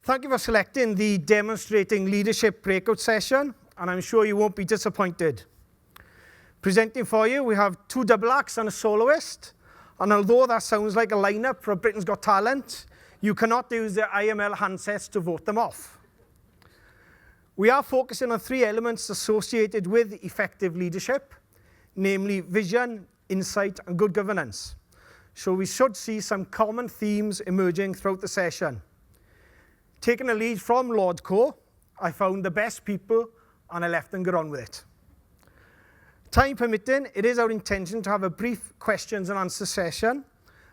Thank you for selecting the Demonstrating Leadership breakout session, and I'm sure you won't be disappointed. Presenting for you, we have two double acts and a soloist, and although that sounds like a lineup for Britain's Got Talent, you cannot use the IML handsets to vote them off. We are focusing on three elements associated with effective leadership, namely vision, insight, and good governance. So we should see some common themes emerging throughout the session. Taking a lead from Lordco, I found the best people and I left them get on with it. Time permitting, it is our intention to have a brief questions and answer session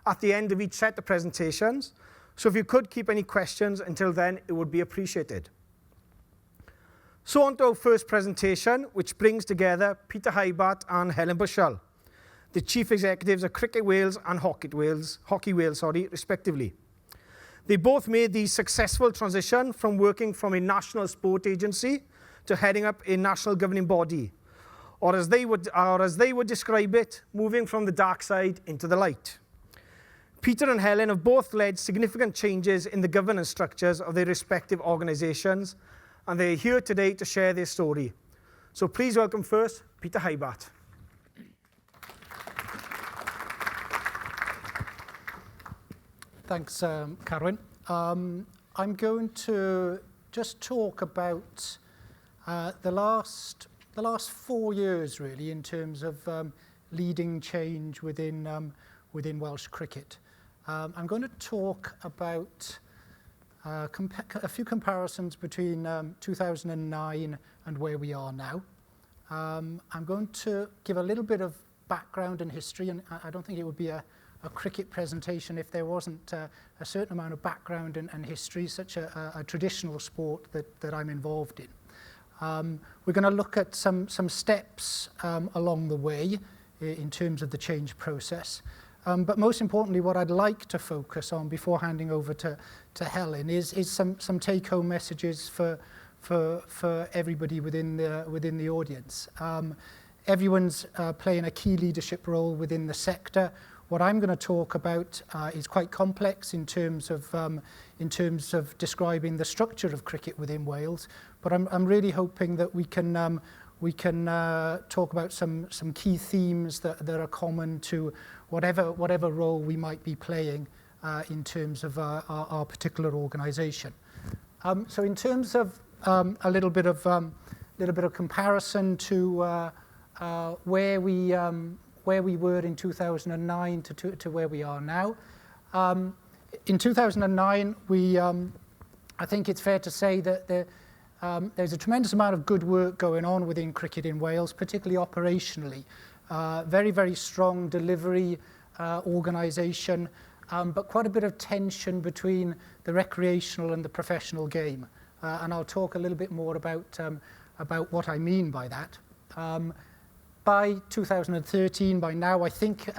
at the end of each set of presentations. So if you could keep any questions until then, it would be appreciated. So on to our first presentation, which brings together Peter Hybart and Helen Bushell, the chief executives of Cricket Wales and Hockey Wales, respectively. They both made the successful transition from working from a national sport agency to heading up a national governing body, or as they would describe it, moving from the dark side into the light. Peter and Helen have both led significant changes in the governance structures of their respective organisations, and they're here today to share their story. So please welcome first Peter Hybart. Thanks, Carwyn. I'm going to just talk about the last 4 years, really, in terms of leading change within Welsh cricket. I'm going to talk about a few comparisons between 2009 and where we are now. I'm going to give a little bit of background and history, and I don't think it would be a cricket presentation if there wasn't a certain amount of background and history, such a traditional sport that I'm involved in. We're going to look at some steps along the way in terms of the change process. But most importantly, what I'd like to focus on before handing over to Helen is some take-home messages for everybody within the audience. Everyone's playing a key leadership role within the sector. What I'm going to talk about is quite complex in terms of describing the structure of cricket within Wales, but I'm really hoping that we can talk about some key themes that are common to whatever role we might be playing in terms of our particular organisation. So in terms of a little bit of comparison to where we were in 2009 to where we are now. In 2009, I think it's fair to say that there's a tremendous amount of good work going on within cricket in Wales, particularly operationally. Very, very strong delivery organisation, but quite a bit of tension between the recreational and the professional game. And I'll talk a little bit more about what I mean by that. By 2013, by now, I think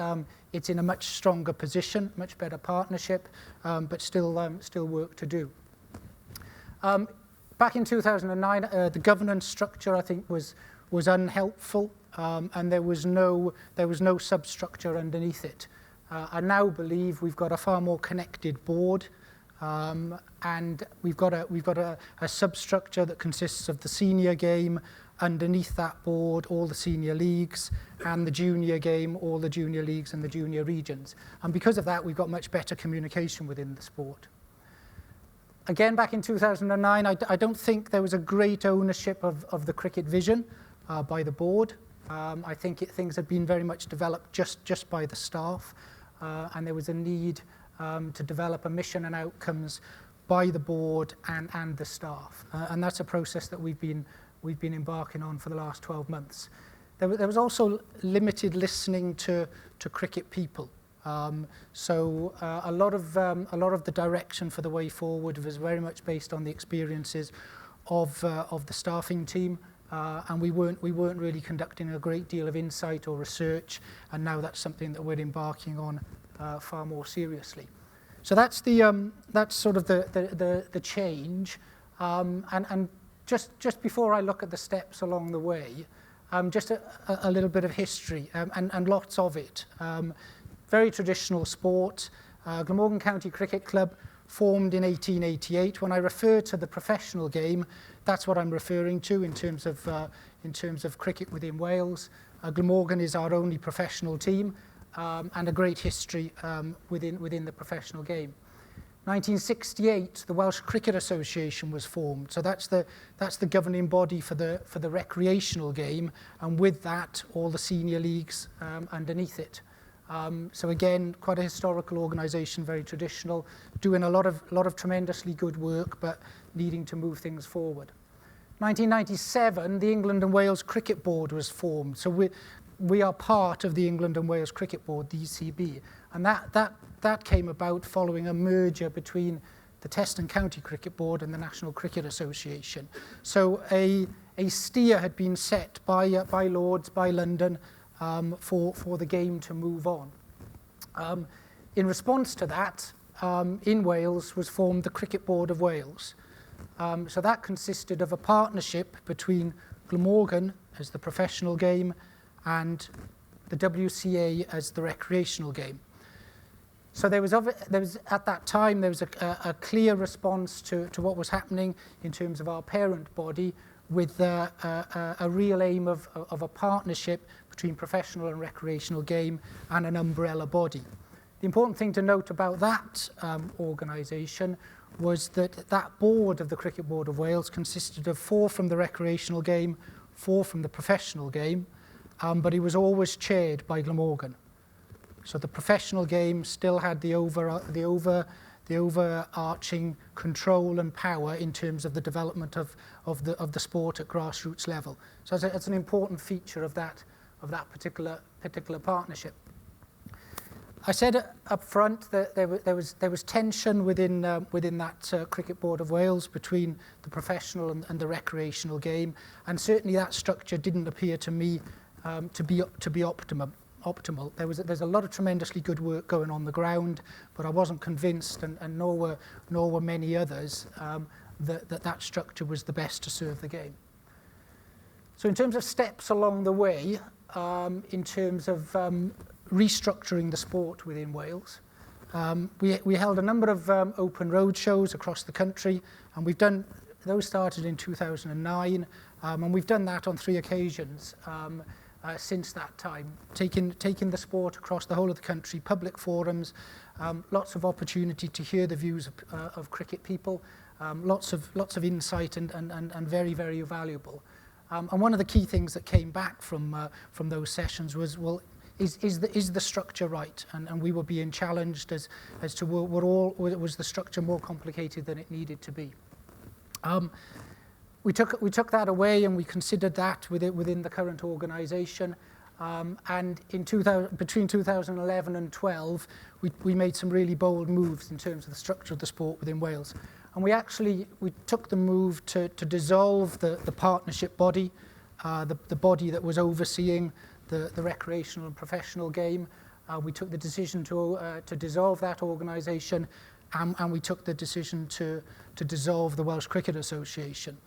it's in a much stronger position, much better partnership, but still work to do. Back in 2009, the governance structure, I think, was unhelpful, and there was no substructure underneath it. I now believe we've got a far more connected board, and we've got a substructure that consists of the senior game. Underneath that board, all the senior leagues, and the junior game, all the junior leagues and the junior regions. And because of that, we've got much better communication within the sport. Again, back in 2009, I don't think there was a great ownership of the cricket vision by the board. I think things had been very much developed just by the staff, and there was a need to develop a mission and outcomes by the board and the staff. And that's a process that we've been embarking on for the last 12 months. There was also limited listening to cricket people. So a lot of the direction for the way forward was very much based on the experiences of the staffing team, and we weren't really conducting a great deal of insight or research, and now that's something that we're embarking on far more seriously. So that's sort of the change, and just before I look at the steps along the way, just a little bit of history, and lots of it. Very traditional sport. Glamorgan County Cricket Club formed in 1888. When I refer to the professional game, that's what I'm referring to in terms of cricket within Wales. Glamorgan is our only professional team, and a great history within the professional game. 1968, the Welsh Cricket Association was formed. So that's the governing body for the recreational game, and with that, all the senior leagues underneath it. So again, quite a historical organisation, very traditional, doing a lot of tremendously good work, but needing to move things forward. 1997, the England and Wales Cricket Board was formed. So we are part of the England and Wales Cricket Board, the ECB, and that came about following a merger between the Test and County Cricket Board and the National Cricket Association. So a steer had been set by Lords, by London, for the game to move on. In response to that, in Wales was formed the Cricket Board of Wales. So that consisted of a partnership between Glamorgan as the professional game and the WCA as the recreational game. So there was at that time there was a clear response to what was happening in terms of our parent body, with a real aim of a partnership between professional and recreational game and an umbrella body. The important thing to note about that organisation was that board of the Cricket Board of Wales consisted of 4 from the recreational game, 4 from the professional game, but it was always chaired by Glamorgan. So the professional game still had the overarching control and power in terms of the development of the sport at grassroots level. So it's an important feature of that particular partnership. I said up front that there was tension within that Cricket Board of Wales between the professional and the recreational game, and certainly that structure didn't appear to me to be optimal. There's a lot of tremendously good work going on the ground, but I wasn't convinced, and nor were many others, that structure was the best to serve the game. So in terms of steps along the way, in terms of restructuring the sport within Wales, we held a number of open road shows across the country, and those started in 2009, and we've done that on 3 occasions since that time, taking the sport across the whole of the country, public forums, lots of opportunity to hear the views of cricket people, lots of insight and very, very valuable. And one of the key things that came back from those sessions was, well, is the structure right? And we were being challenged as to was the structure more complicated than it needed to be. We took that away, and we considered that within the current organisation. And between 2011 and 12, we made some really bold moves in terms of the structure of the sport within Wales. And we took the move to dissolve the partnership body, the body that was overseeing the recreational and professional game. We took the decision to dissolve that organisation, and we took the decision to dissolve the Welsh Cricket Association.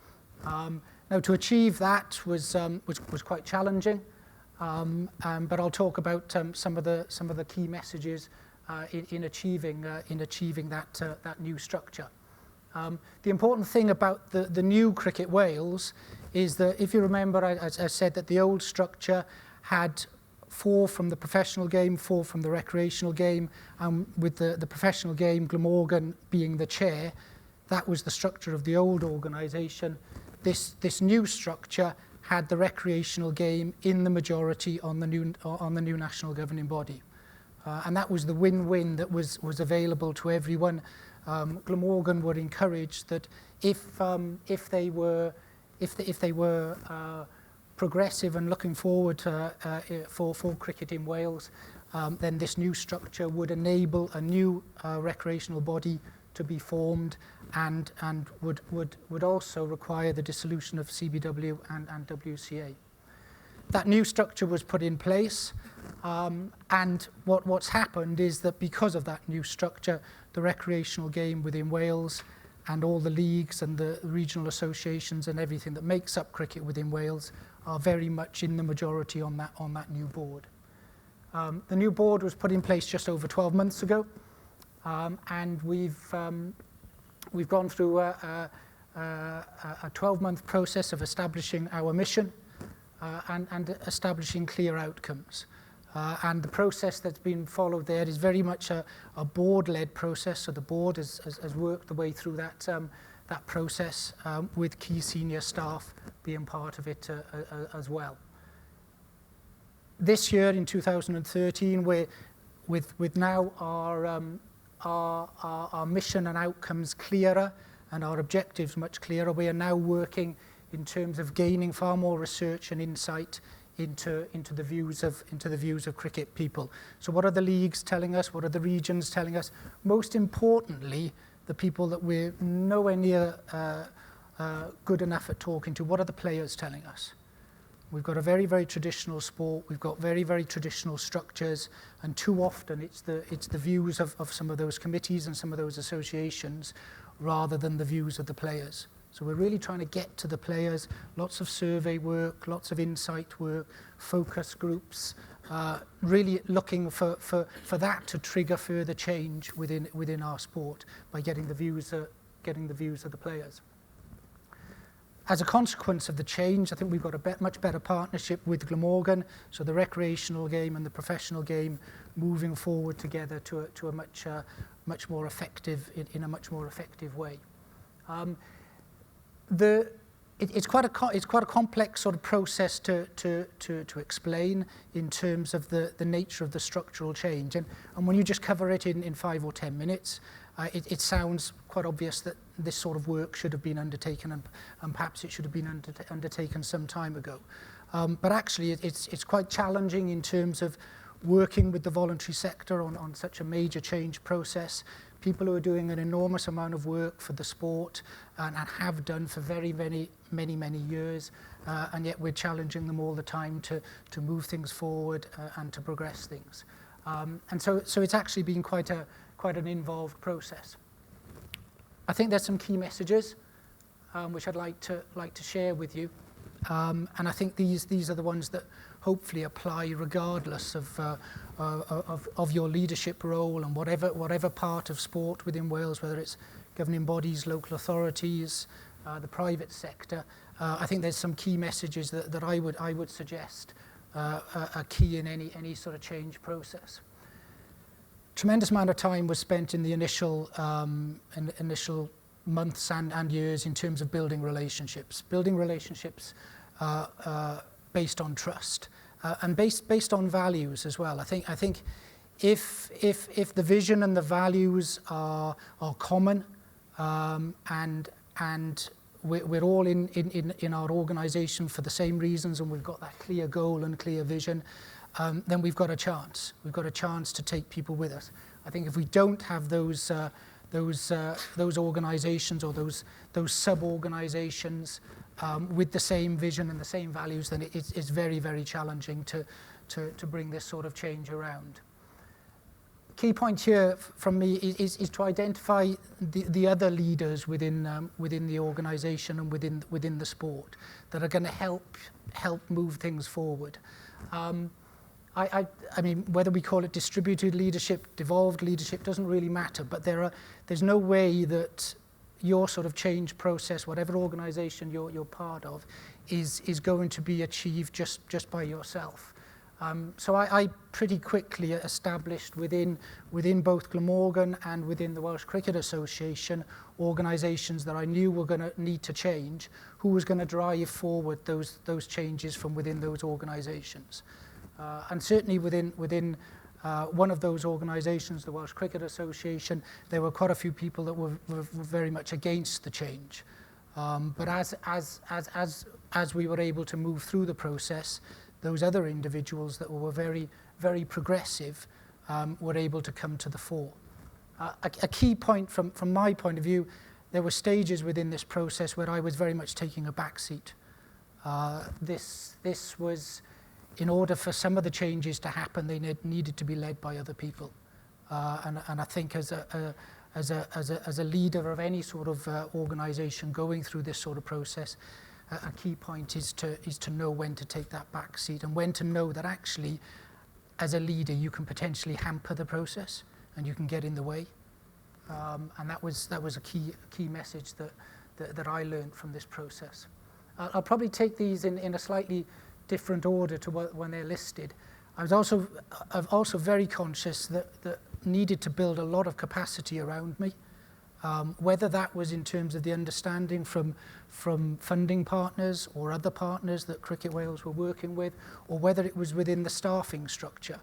Now, to achieve that was quite challenging, but I'll talk about some of the key messages in achieving that new structure. The important thing about the new Cricket Wales is that, if you remember, I said that the old structure had 4 from the professional game, 4 from the recreational game, and with the professional game, Glamorgan being the chair. That was the structure of the old organisation. This new structure had the recreational game in the majority on the new national governing body, and that was the win-win that was available to everyone. Glamorgan were encouraged that if they were progressive and looking forward for cricket in Wales, then this new structure would enable a new recreational body to be formed, and would also require the dissolution of CBW and WCA. That new structure was put in place, and what's happened is that because of that new structure, the recreational game within Wales and all the leagues and the regional associations and everything that makes up cricket within Wales are very much in the majority on that new board. The new board was put in place just over 12 months ago. And we've gone through a 12-month process of establishing our mission and establishing clear outcomes. And the process that's been followed there is very much a board-led process. So the board has worked the way through that process with key senior staff being part of it as well. This year in 2013, we're with now our mission and outcomes clearer and our objectives much clearer. We are now working in terms of gaining far more research and insight into the views of cricket people. So what are the leagues telling us? What are the regions telling us? Most importantly, the people that we're nowhere near good enough at talking to, what are the players telling us? We've got a very, very traditional sport. We've got very, very traditional structures, and too often it's the views of some of those committees and some of those associations rather than the views of the players. So we're really trying to get to the players, lots of survey work, lots of insight work, focus groups, really looking for that to trigger further change within our sport by getting the views of the players. As a consequence of the change, I think we've got a much better partnership with Glamorgan, so the recreational game and the professional game moving forward together to a much more effective, in a much more effective way. It's quite a complex sort of process to explain in terms of the nature of the structural change, and when you just cover it in 5 or 10 minutes, it sounds quite obvious that this sort of work should have been undertaken, and perhaps it should have been undertaken some time ago. But actually, it's quite challenging in terms of working with the voluntary sector on such a major change process. People who are doing an enormous amount of work for the sport and have done for many years, and yet we're challenging them all the time to move things forward and to progress things. And so it's actually been quite an involved process. I think there's some key messages which I'd like to share with you, and I think these are the ones that hopefully apply regardless of your leadership role and whatever part of sport within Wales, whether it's governing bodies, local authorities, the private sector. I think there's some key messages that I would suggest are key in any sort of change process. Tremendous amount of time was spent in the initial months and years in terms of building relationships based on trust and based on values as well. I think if the vision and the values are common, and we're all in our organisation for the same reasons, and we've got that clear goal and clear vision, then we've got a chance. We've got a chance to take people with us. I think if we don't have those organisations or those sub-organisations with the same vision and the same values, then it's very, very challenging to bring this sort of change around. Key point here from me is to identify the other leaders within the organisation and within the sport that are going to help move things forward. I mean, whether we call it distributed leadership, devolved leadership, doesn't really matter, but there's no way that your sort of change process, whatever organisation you're part of, is going to be achieved just by yourself. So I pretty quickly established within both Glamorgan and within the Welsh Cricket Association organisations that I knew were going to need to change, who was going to drive forward those changes from within those organisations. And certainly within one of those organisations, the Welsh Cricket Association, there were quite a few people that were very much against the change. But as we were able to move through the process, those other individuals that were very, very progressive were able to come to the fore. A key point from my point of view, there were stages within this process where I was very much taking a back seat. This was, in order for some of the changes to happen, they needed to be led by other people. And I think as a leader of any sort of organisation going through this sort of process, a key point is to know when to take that back seat and when to know that actually, as a leader, you can potentially hamper the process and you can get in the way. And that was a key message that I learned from this process. I'll probably take these in a slightly different order to when they're listed. I'm also very conscious that needed to build a lot of capacity around me, whether that was in terms of the understanding from funding partners or other partners that Cricket Wales were working with, or whether it was within the staffing structure.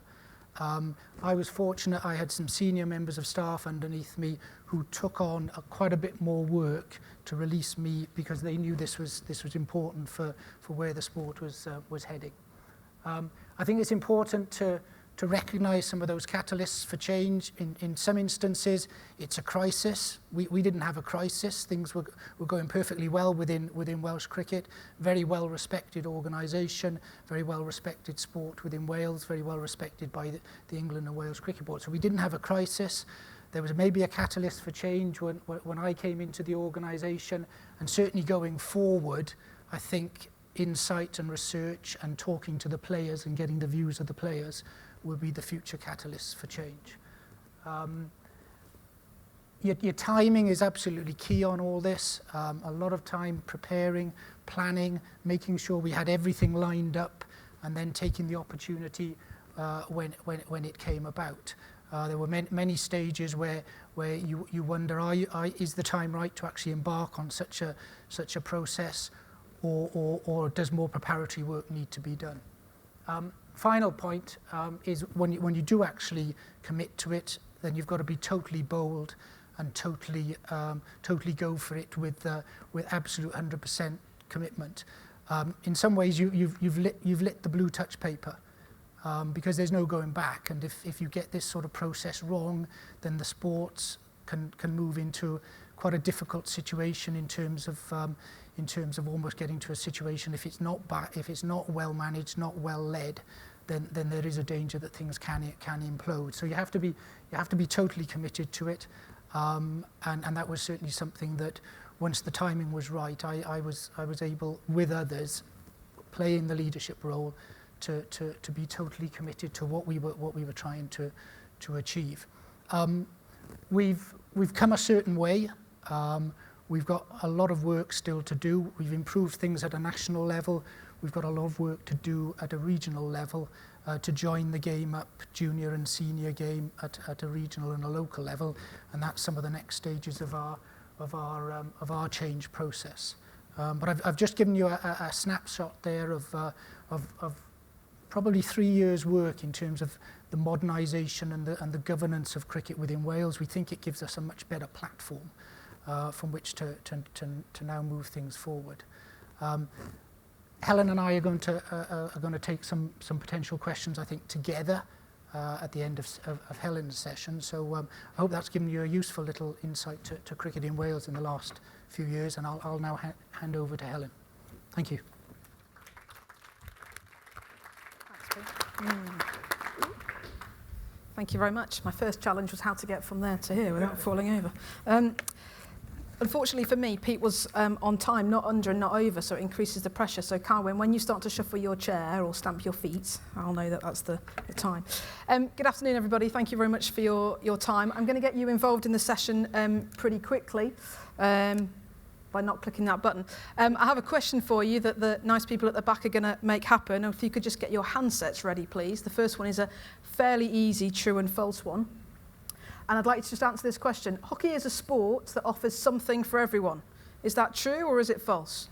I was fortunate I had some senior members of staff underneath me who took on quite a bit more work to release me because they knew this was important for where the sport was heading. I think it's important to recognise some of those catalysts for change. In some instances, it's a crisis. We didn't have a crisis. Things were going perfectly well within Welsh cricket. Very well respected organisation, very well respected sport within Wales, very well respected by the England and Wales Cricket Board. So we didn't have a crisis. There was maybe a catalyst for change when I came into the organisation, and certainly going forward, I think insight and research and talking to the players and getting the views of the players will be the future catalysts for change. Your timing is absolutely key on all this. A lot of time preparing, planning, making sure we had everything lined up, and then taking the opportunity when it came about. There were many stages where you wonder, is the time right to actually embark on such a process, or does more preparatory work need to be done? Final point is when you do actually commit to it, then you've got to be totally bold and totally go for it with absolute 100% commitment. In some ways, you've lit the blue touch paper, because there's no going back. And if you get this sort of process wrong, then the sports can move into quite a difficult situation in terms of almost getting to a situation, if it's not well managed, not well led, then there is a danger that things can implode. So you have to be totally committed to it, and that was certainly something that once the timing was right, I was able, with others, playing the leadership role, to be totally committed to what we were trying to achieve. We've come a certain way. We've got a lot of work still to do. We've improved things at a national level. We've got a lot of work to do at a regional level to join the game up, junior and senior game at a regional and a local level, and that's some of the next stages of our change process. But I've just given you a snapshot there of probably 3 years' work in terms of the modernisation and the governance of cricket within Wales. We think it gives us a much better platform from which to now move things forward. Helen and I are going to take some potential questions, I think, together at the end of Helen's session. So I hope that's given you a useful little insight to cricket in Wales in the last few years, and I'll now hand over to Helen. Thank you. Thank you very much. My first challenge was how to get from there to here without falling over. Unfortunately for me, Pete was on time, not under and not over, so it increases the pressure. So Carwyn, when you start to shuffle your chair or stamp your feet, I'll know that that's the time. Good afternoon, everybody. Thank you very much for your time. I'm going to get you involved in the session pretty quickly by not clicking that button. I have a question for you that the nice people at the back are going to make happen. If you could just get your handsets ready, please. The first one is a fairly easy true and false one. And I'd like you to just answer this question. Hockey is a sport that offers something for everyone. Is that true or is it false?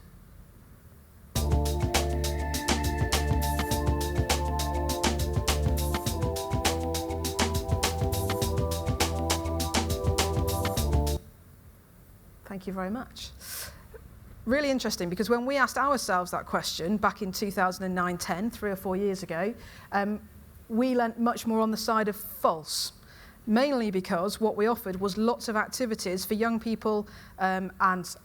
Thank you very much. Really interesting, because when we asked ourselves that question back in 2009-10, 3 or 4 years ago, we leant much more on the side of false. Mainly because what we offered was lots of activities for young people and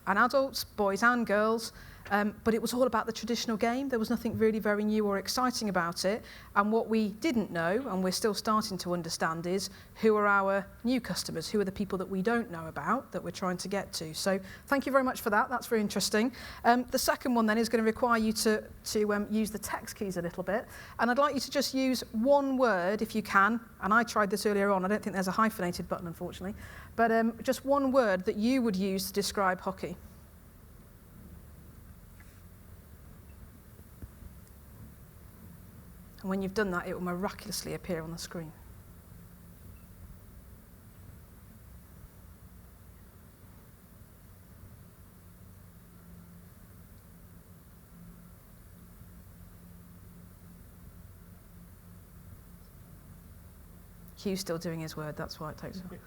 adults, boys and girls, but it was all about the traditional game. There was nothing really very new or exciting about it. And what we didn't know, and we're still starting to understand, is who are our new customers, who are the people that we don't know about that we're trying to get to. So thank you very much for that. That's very interesting. The second one then is going to require you to use the text keys a little bit. And I'd like you to just use one word if you can. And I tried this earlier on. I don't think there's a hyphenated button, unfortunately. But just one word that you would use to describe hockey. And when you've done that, it will miraculously appear on the screen. Hugh's still doing his word, that's why it takes a while.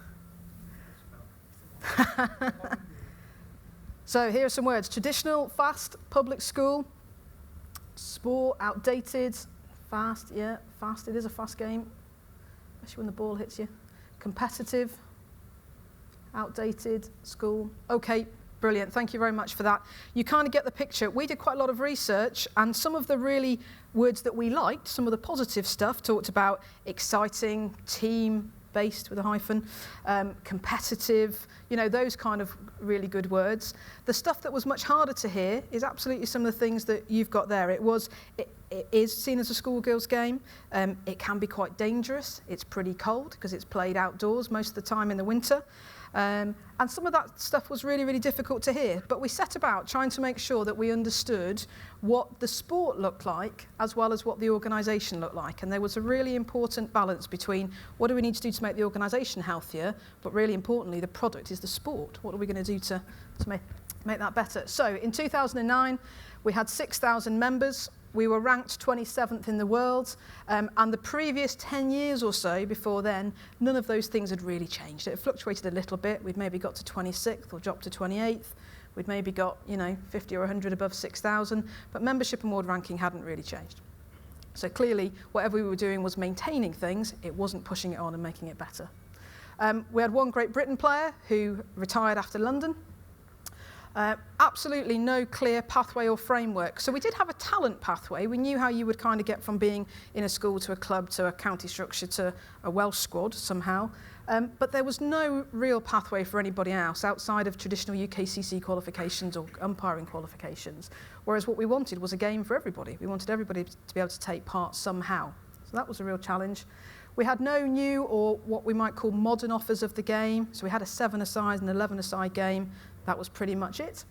So here are some words. Traditional, fast, public school, sport, outdated, fast, yeah, fast, it is a fast game, especially when the ball hits you. Competitive, outdated, school. Okay, brilliant, thank you very much for that. You kind of get the picture. We did quite a lot of research, and some of the really words that we liked, some of the positive stuff, talked about exciting, team-based with a hyphen, competitive, you know, those kind of really good words. The stuff that was much harder to hear is absolutely some of the things that you've got there. It is seen as a schoolgirls game. It can be quite dangerous. It's pretty cold because it's played outdoors most of the time in the winter. And some of that stuff was really, really difficult to hear. But we set about trying to make sure that we understood what the sport looked like as well as what the organisation looked like. And there was a really important balance between what do we need to do to make the organisation healthier, but really importantly, the product is the sport. What are we going to do to make that better? So in 2009, we had 6,000 members. We were ranked 27th in the world, and the previous 10 years or so before then, none of those things had really changed. It fluctuated a little bit. We'd maybe got to 26th or dropped to 28th. We'd maybe got, 50 or 100 above 6,000, but membership and world ranking hadn't really changed. So clearly, whatever we were doing was maintaining things. It wasn't pushing it on and making it better. We had one Great Britain player who retired after London. Absolutely no clear pathway or framework. So we did have a talent pathway. We knew how you would kind of get from being in a school to a club to a county structure to a Welsh squad somehow. But there was no real pathway for anybody else outside of traditional UKCC qualifications or umpiring qualifications. Whereas what we wanted was a game for everybody. We wanted everybody to be able to take part somehow. So that was a real challenge. We had no new or what we might call modern offers of the game. So we had a 7-a-side and 11-a-side game. That was pretty much it.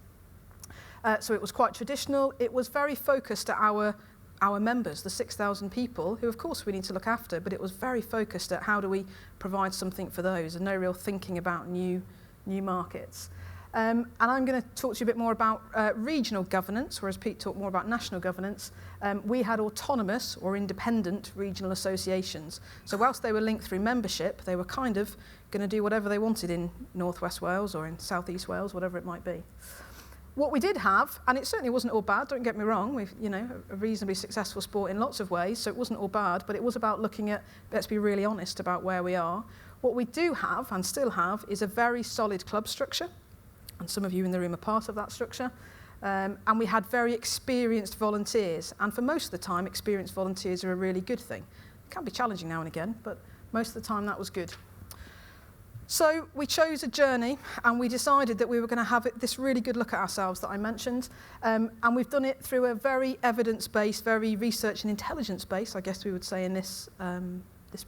So it was quite traditional. It was very focused at our members, the 6,000 people, who of course we need to look after, but it was very focused at how do we provide something for those, and no real thinking about new markets. And I'm going to talk to you a bit more about regional governance, whereas Pete talked more about national governance. We had autonomous or independent regional associations. So whilst they were linked through membership, they were kind of going to do whatever they wanted in North West Wales or in South East Wales, whatever it might be. What we did have, and it certainly wasn't all bad, don't get me wrong, we've, a reasonably successful sport in lots of ways, so it wasn't all bad, but it was about looking at, let's be really honest about where we are. What we do have, and still have, is a very solid club structure, and some of you in the room are part of that structure, and we had very experienced volunteers, and for most of the time, experienced volunteers are a really good thing. It can be challenging now and again, but most of the time that was good. So we chose a journey, and we decided that we were going to have this really good look at ourselves that I mentioned, and we've done it through a very evidence-based, very research and intelligence-based, I guess we would say in this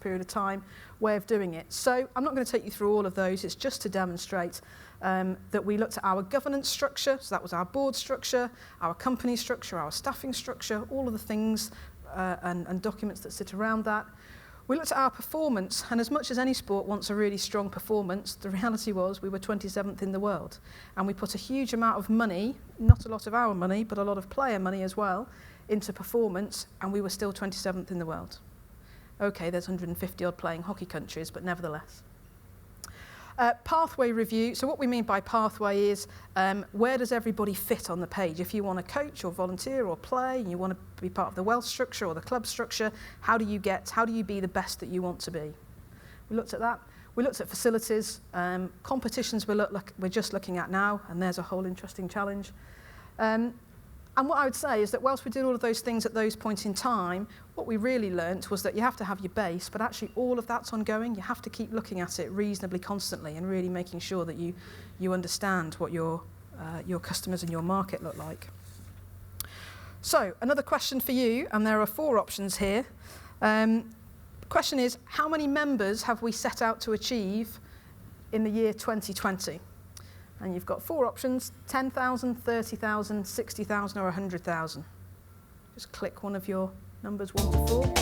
period of time, way of doing it. So I'm not going to take you through all of those. It's just to demonstrate that we looked at our governance structure, so that was our board structure, our company structure, our staffing structure, all of the things and documents that sit around that. We looked at our performance, and as much as any sport wants a really strong performance, the reality was we were 27th in the world. And we put a huge amount of money, not a lot of our money, but a lot of player money as well, into performance, and we were still 27th in the world. Okay, there's 150 odd playing hockey countries, but nevertheless. Pathway review. So what we mean by pathway is where does everybody fit on the page? If you want to coach or volunteer or play, and you want to be part of the Welsh structure or the club structure, how do you be the best that you want to be? We looked at that. We looked at facilities. Competitions we're just looking at now, and there's a whole interesting challenge. And what I would say is that whilst we did all of those things at those points in time, what we really learnt was that you have to have your base, but actually all of that's ongoing. You have to keep looking at it reasonably constantly and really making sure that you understand what your customers and your market look like. So, another question for you, and there are 4 options here. The question is, how many members have we set out to achieve in the year 2020? And you've got 4 options: 10,000, 30,000, 60,000 or 100,000. Just click one of your numbers 1 to 4.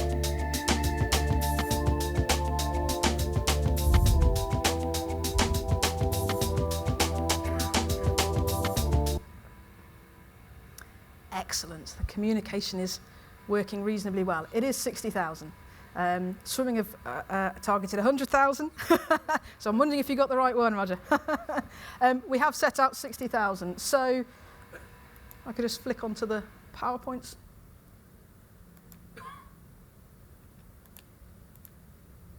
Excellent. The communication is working reasonably well. It is 60,000. Swimming have targeted 100,000, so I'm wondering if you got the right one, Roger. We have set out 60,000, so I could just flick onto the PowerPoints.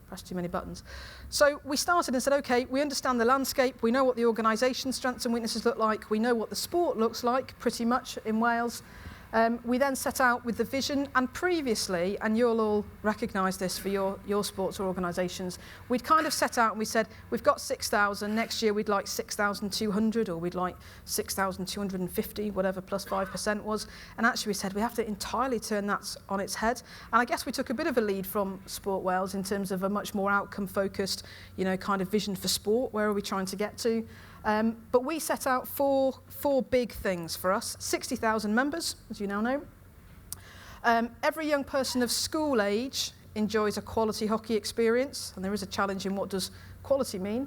Press too many buttons. So we started and said, okay, we understand the landscape, we know what the organisation strengths and weaknesses look like, we know what the sport looks like pretty much in Wales. We then set out with the vision, and previously, and you'll all recognise this for your sports or organisations, we'd kind of set out and we said, we've got 6,000, next year we'd like 6,200 or we'd like 6,250, whatever plus 5% was. And actually we said we have to entirely turn that on its head. And I guess we took a bit of a lead from Sport Wales in terms of a much more outcome-focused, kind of vision for sport. Where are we trying to get to? But we set out four big things for us. 60,000 members, as you now know. Every young person of school age enjoys a quality hockey experience, and there is a challenge in what does quality mean.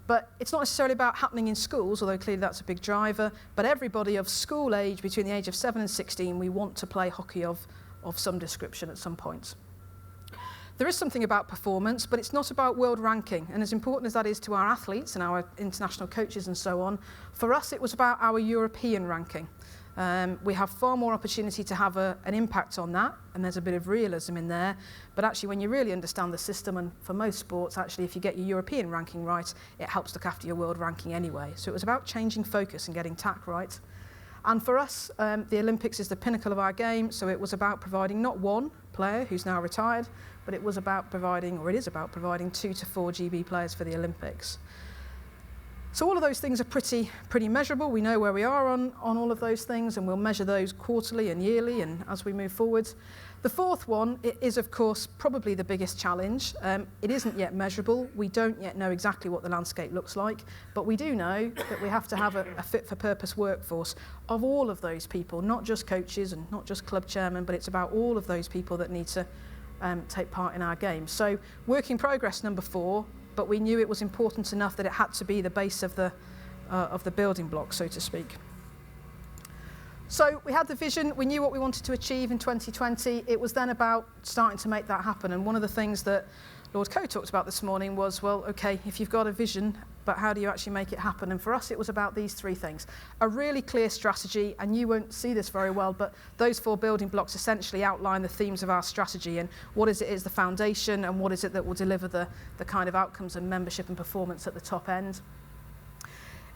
But it's not necessarily about happening in schools, although clearly that's a big driver. But everybody of school age, between the age of 7 and 16, we want to play hockey of some description at some point. There is something about performance, but it's not about world ranking. And as important as that is to our athletes and our international coaches and so on, for us it was about our European ranking. We have far more opportunity to have an impact on that, and there's a bit of realism in there. But actually, when you really understand the system, and for most sports, actually, if you get your European ranking right, it helps look after your world ranking anyway. So it was about changing focus and getting tack right. And for us, the Olympics is the pinnacle of our game, so it was about providing not one player who's now retired, but it is about providing 2 to 4 GB players for the Olympics. So all of those things are pretty measurable. We know where we are on all of those things, and we'll measure those quarterly and yearly and as we move forward. The fourth one is, of course, probably the biggest challenge. It isn't yet measurable. We don't yet know exactly what the landscape looks like, but we do know that we have to have a fit-for-purpose workforce of all of those people, not just coaches and not just club chairmen, but it's about all of those people that need to take part in our game. So work in progress number 4, but we knew it was important enough that it had to be the base of the building block, so to speak. So we had the vision, we knew what we wanted to achieve in 2020. It was then about starting to make that happen. And one of the things that Lord Coe talked about this morning was, well, okay, if you've got a vision, but how do you actually make it happen? And for us, it was about these 3 things. A really clear strategy, and you won't see this very well, but those 4 building blocks essentially outline the themes of our strategy and what is the foundation and what is it that will deliver the kind of outcomes and membership and performance at the top end.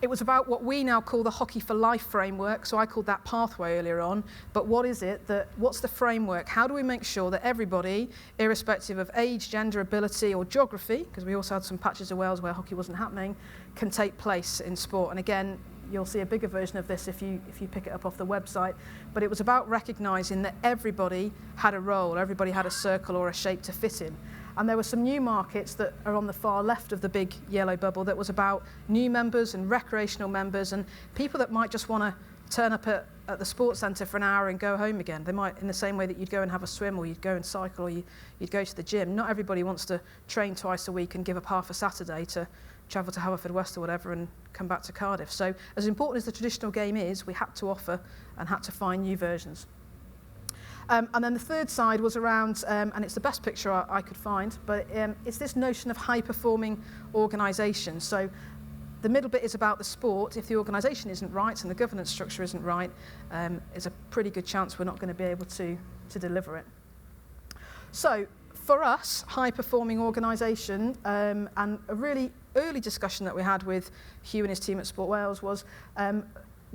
It was about what we now call the Hockey for Life framework, so I called that pathway earlier on, but what's the framework? How do we make sure that everybody, irrespective of age, gender, ability or geography, because we also had some patches of Wales where hockey wasn't happening, can take place in sport? And again, you'll see a bigger version of this if you pick it up off the website, but it was about recognising that everybody had a role, everybody had a circle or a shape to fit in. And there were some new markets that are on the far left of the big yellow bubble that was about new members and recreational members and people that might just want to turn up at the sports centre for an hour and go home again. They might, in the same way that you'd go and have a swim or you'd go and cycle or you'd go to the gym. Not everybody wants to train twice a week and give up half a Saturday to travel to Haverfordwest or whatever and come back to Cardiff. So as important as the traditional game is, we had to offer and had to find new versions. And then the third side was around, and it's the best picture I could find, but it's this notion of high-performing organisation. So the middle bit is about the sport. If the organisation isn't right and the governance structure isn't right, there's a pretty good chance we're not going to be able to deliver it. So for us, high-performing organisation, and a really early discussion that we had with Hugh and his team at Sport Wales was,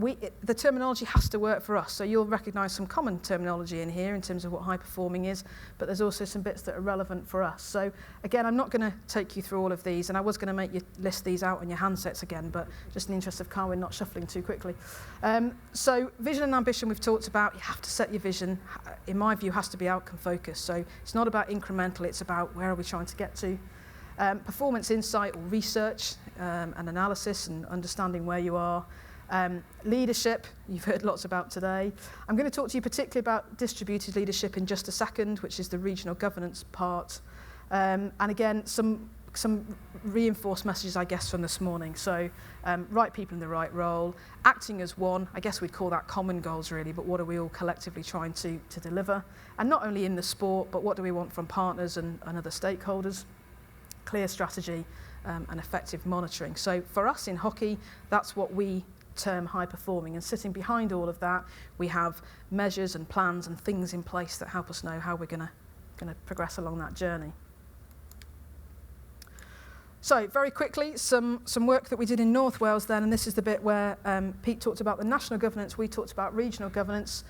the terminology has to work for us. So you'll recognise some common terminology in here in terms of what high performing is, but there's also some bits that are relevant for us. So again, I'm not going to take you through all of these, and I was going to make you list these out on your handsets again, but just in the interest of Carwyn not shuffling too quickly. So vision and ambition we've talked about. You have to set your vision. In my view, has to be outcome focused. So it's not about incremental, it's about where are we trying to get to. Performance insight or research and analysis and understanding where you are. Leadership, you've heard lots about today. I'm going to talk to you particularly about distributed leadership in just a second, which is the regional governance part. And again, some reinforced messages, I guess, from this morning. So right people in the right role, acting as one, I guess we'd call that common goals really, but what are we all collectively trying to deliver? And not only in the sport, but what do we want from partners and other stakeholders? Clear strategy and effective monitoring. So for us in hockey, that's what we term high performing, and sitting behind all of that we have measures and plans and things in place that help us know how we're going to progress along that journey. So very quickly, some work that we did in North Wales then, and this is the bit where Pete talked about the national governance, we talked about regional governance.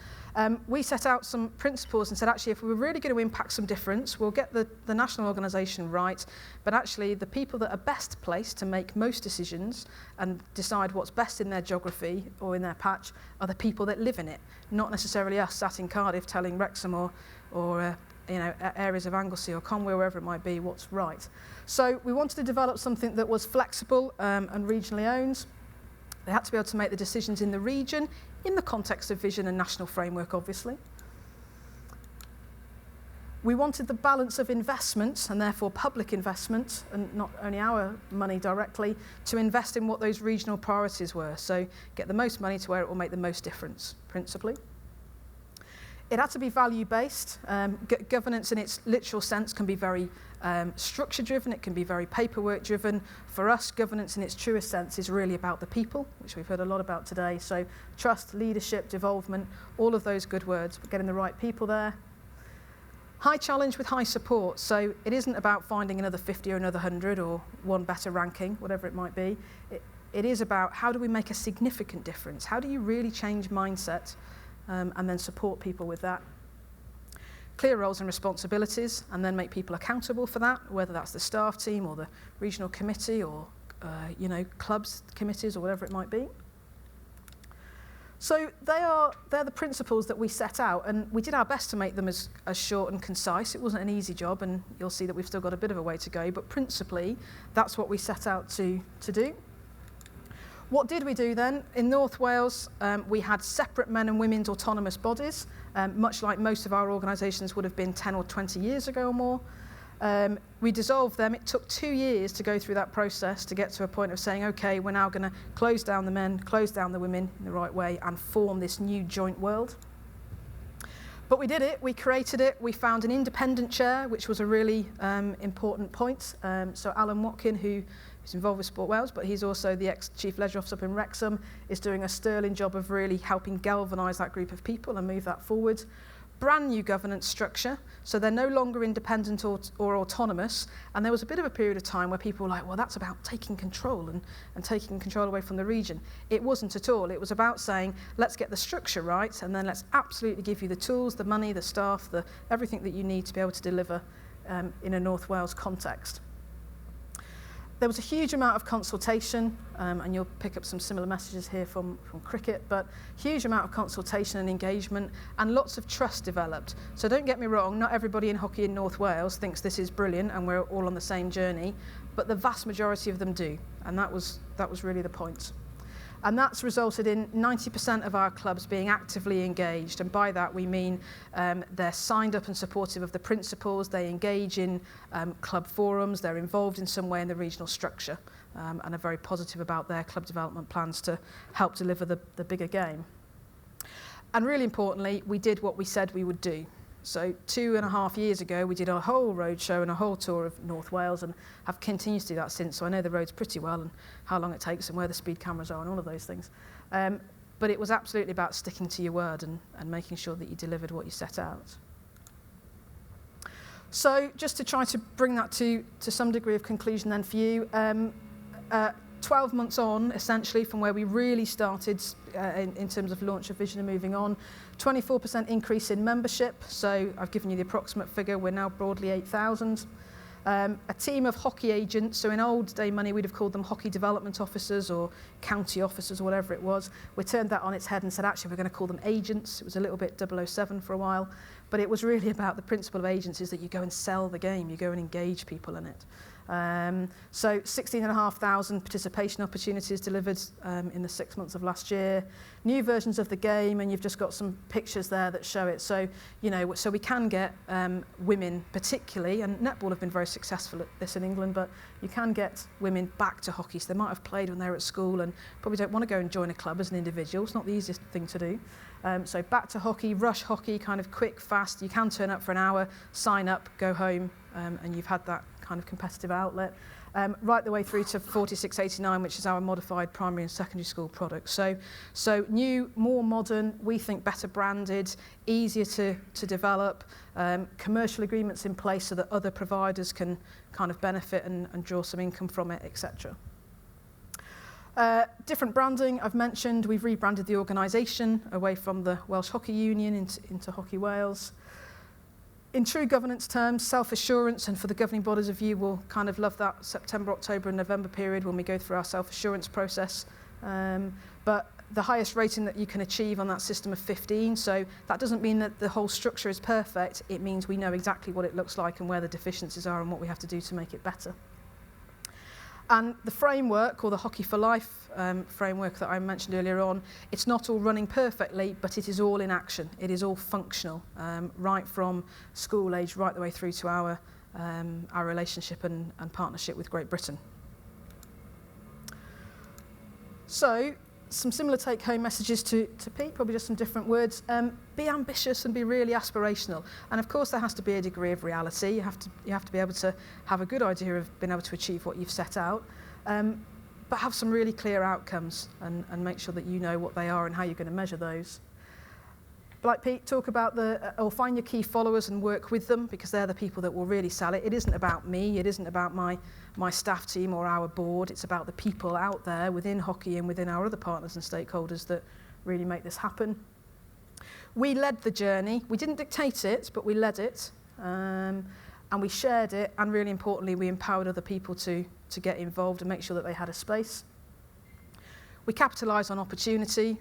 We set out some principles and said, actually, if we were really going to impact some difference, we'll get the national organisation right, but actually the people that are best placed to make most decisions and decide what's best in their geography or in their patch are the people that live in it, not necessarily us sat in Cardiff telling Wrexham or areas of Anglesey or Conwy, wherever it might be, what's right. So we wanted to develop something that was flexible and regionally owned. They had to be able to make the decisions in the region, in the context of vision and national framework, obviously. We wanted the balance of investment, and therefore public investment, and not only our money directly, to invest in what those regional priorities were. So get the most money to where it will make the most difference, principally. It had to be value-based. Governance in its literal sense can be very structure-driven, it can be very paperwork-driven. For us, governance in its truest sense is really about the people, which we've heard a lot about today. So trust, leadership, devolvement, all of those good words, but getting the right people there. High challenge with high support. So it isn't about finding another 50 or another 100 or one better ranking, whatever it might be. It is about how do we make a significant difference? How do you really change mindset? And then support people with that. Clear roles and responsibilities, and then make people accountable for that, whether that's the staff team or the regional committee or clubs, committees, or whatever it might be. So they're the principles that we set out, and we did our best to make them as short and concise. It wasn't an easy job, and you'll see that we've still got a bit of a way to go, but principally, that's what we set out to do. What did we do then? In North Wales, we had separate men and women's autonomous bodies, much like most of our organisations would have been 10 or 20 years ago or more. We dissolved them. It took 2 years to go through that process to get to a point of saying, okay, we're now going to close down the men, close down the women in the right way and form this new joint world. But we did it, we created it, we found an independent chair, which was a really important point. So Alan Watkin, who's involved with Sport Wales, but he's also the ex-Chief Leisure Officer up in Wrexham, is doing a sterling job of really helping galvanise that group of people and move that forward. Brand new governance structure, so they're no longer independent or autonomous, and there was a bit of a period of time where people were like, well, that's about taking control and taking control away from the region. It wasn't at all. It was about saying, let's get the structure right, and then let's absolutely give you the tools, the money, the staff, everything that you need to be able to deliver in a North Wales context. There was a huge amount of consultation, and you'll pick up some similar messages here from cricket, but huge amount of consultation and engagement, and lots of trust developed. So don't get me wrong, not everybody in hockey in North Wales thinks this is brilliant and we're all on the same journey, but the vast majority of them do, and that was really the point. And that's resulted in 90% of our clubs being actively engaged. And by that we mean they're signed up and supportive of the principles, they engage in club forums, they're involved in some way in the regional structure, and are very positive about their club development plans to help deliver the bigger game. And really importantly, we did what we said we would do. So 2.5 years ago, we did a whole roadshow and a whole tour of North Wales, and have continued to do that since. So I know the roads pretty well and how long it takes and where the speed cameras are and all of those things. But it was absolutely about sticking to your word and making sure that you delivered what you set out. So just to try to bring that to some degree of conclusion then for you, 12 months on, essentially, from where we really started in terms of launch of Vision and moving on, 24% increase in membership. So I've given you the approximate figure. We're now broadly 8,000. A team of hockey agents, so in old day money we'd have called them hockey development officers or county officers or whatever it was. We turned that on its head and said actually we're going to call them agents. It was a little bit 007 for a while, but it was really about the principle of agents is that you go and sell the game, you go and engage people in it. So 16,500 participation opportunities delivered in the 6 months of last year. New versions of the game, and you've just got some pictures there that show it. So, you know, so we can get women particularly, and netball have been very successful at this in England, but you can get women back to hockey. So they might have played when they were at school and probably don't want to go and join a club as an individual. It's not the easiest thing to do. So back to hockey, rush hockey, kind of quick, fast. You can turn up for an hour, sign up, go home, and you've had that kind of competitive outlet, right the way through to 4689, which is our modified primary and secondary school product. So new, more modern, we think better branded, easier to develop, commercial agreements in place so that other providers can kind of benefit and draw some income from it, etc. Different branding, I've mentioned, we've rebranded the organisation away from the Welsh Hockey Union into Hockey Wales. In true governance terms, self-assurance, and for the governing bodies of you, we'll kind of love that September, October and November period when we go through our self-assurance process. But the highest rating that you can achieve on that system of 15, so that doesn't mean that the whole structure is perfect, it means we know exactly what it looks like and where the deficiencies are and what we have to do to make it better. And the framework, or the Hockey for Life framework that I mentioned earlier on, it's not all running perfectly, but it is all in action. It is all functional, right from school age, right the way through to our relationship and partnership with Great Britain. So, some similar take-home messages to Pete, probably just some different words. Be ambitious and be really aspirational. And of course there has to be a degree of reality. You have to be able to have a good idea of being able to achieve what you've set out. But have some really clear outcomes and make sure that you know what they are and how you're going to measure those. Like Pete, talk about or find your key followers and work with them, because they're the people that will really sell it. It isn't about me, it isn't about my staff team or our board, it's about the people out there within hockey and within our other partners and stakeholders that really make this happen. We led the journey, we didn't dictate it, but we led it, and we shared it, and really importantly, we empowered other people to get involved and make sure that they had a space. We capitalise on opportunity,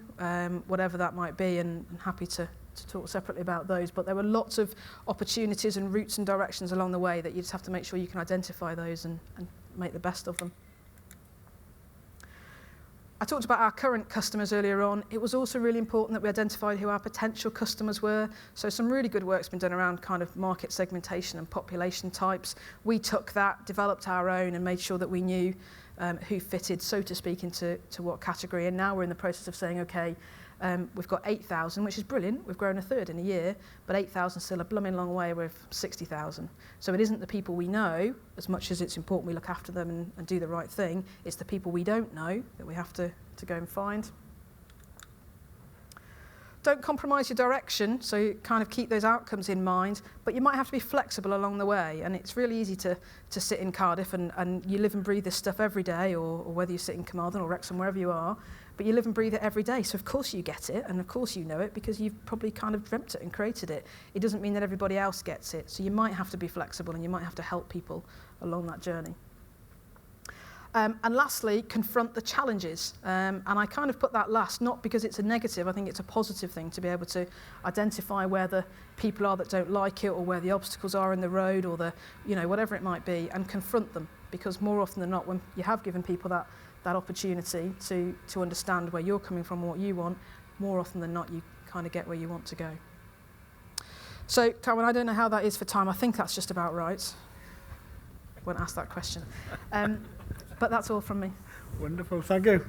whatever that might be, and I'm happy to talk separately about those, but there were lots of opportunities and routes and directions along the way that you just have to make sure you can identify those and make the best of them. I talked about our current customers earlier on. It was also really important that we identified who our potential customers were. So some really good work's been done around kind of market segmentation and population types. We took that, developed our own, and made sure that we knew who fitted, so to speak, into what category. And now we're in the process of saying, okay, we've got 8,000, which is brilliant. We've grown a third in a year, but 8,000 still a blooming long way with 60,000. So it isn't the people we know, as much as it's important we look after them and do the right thing. It's the people we don't know that we have to go and find. Don't compromise your direction, so kind of keep those outcomes in mind, but you might have to be flexible along the way, and it's really easy to sit in Cardiff and you live and breathe this stuff every day, or whether you sit in Carmarthen or Wrexham, wherever you are, but you live and breathe it every day, so of course you get it, and of course you know it, because you've probably kind of dreamt it and created it. It doesn't mean that everybody else gets it, so you might have to be flexible, and you might have to help people along that journey. And lastly, confront the challenges. And I kind of put that last, not because it's a negative, I think it's a positive thing to be able to identify where the people are that don't like it, or where the obstacles are in the road, or whatever it might be, and confront them. Because more often than not, when you have given people that opportunity to understand where you're coming from and what you want, more often than not, you kind of get where you want to go. So, Carmen, I don't know how that is for time. I think that's just about right. I won't ask that question. But that's all from me. Wonderful, thank you.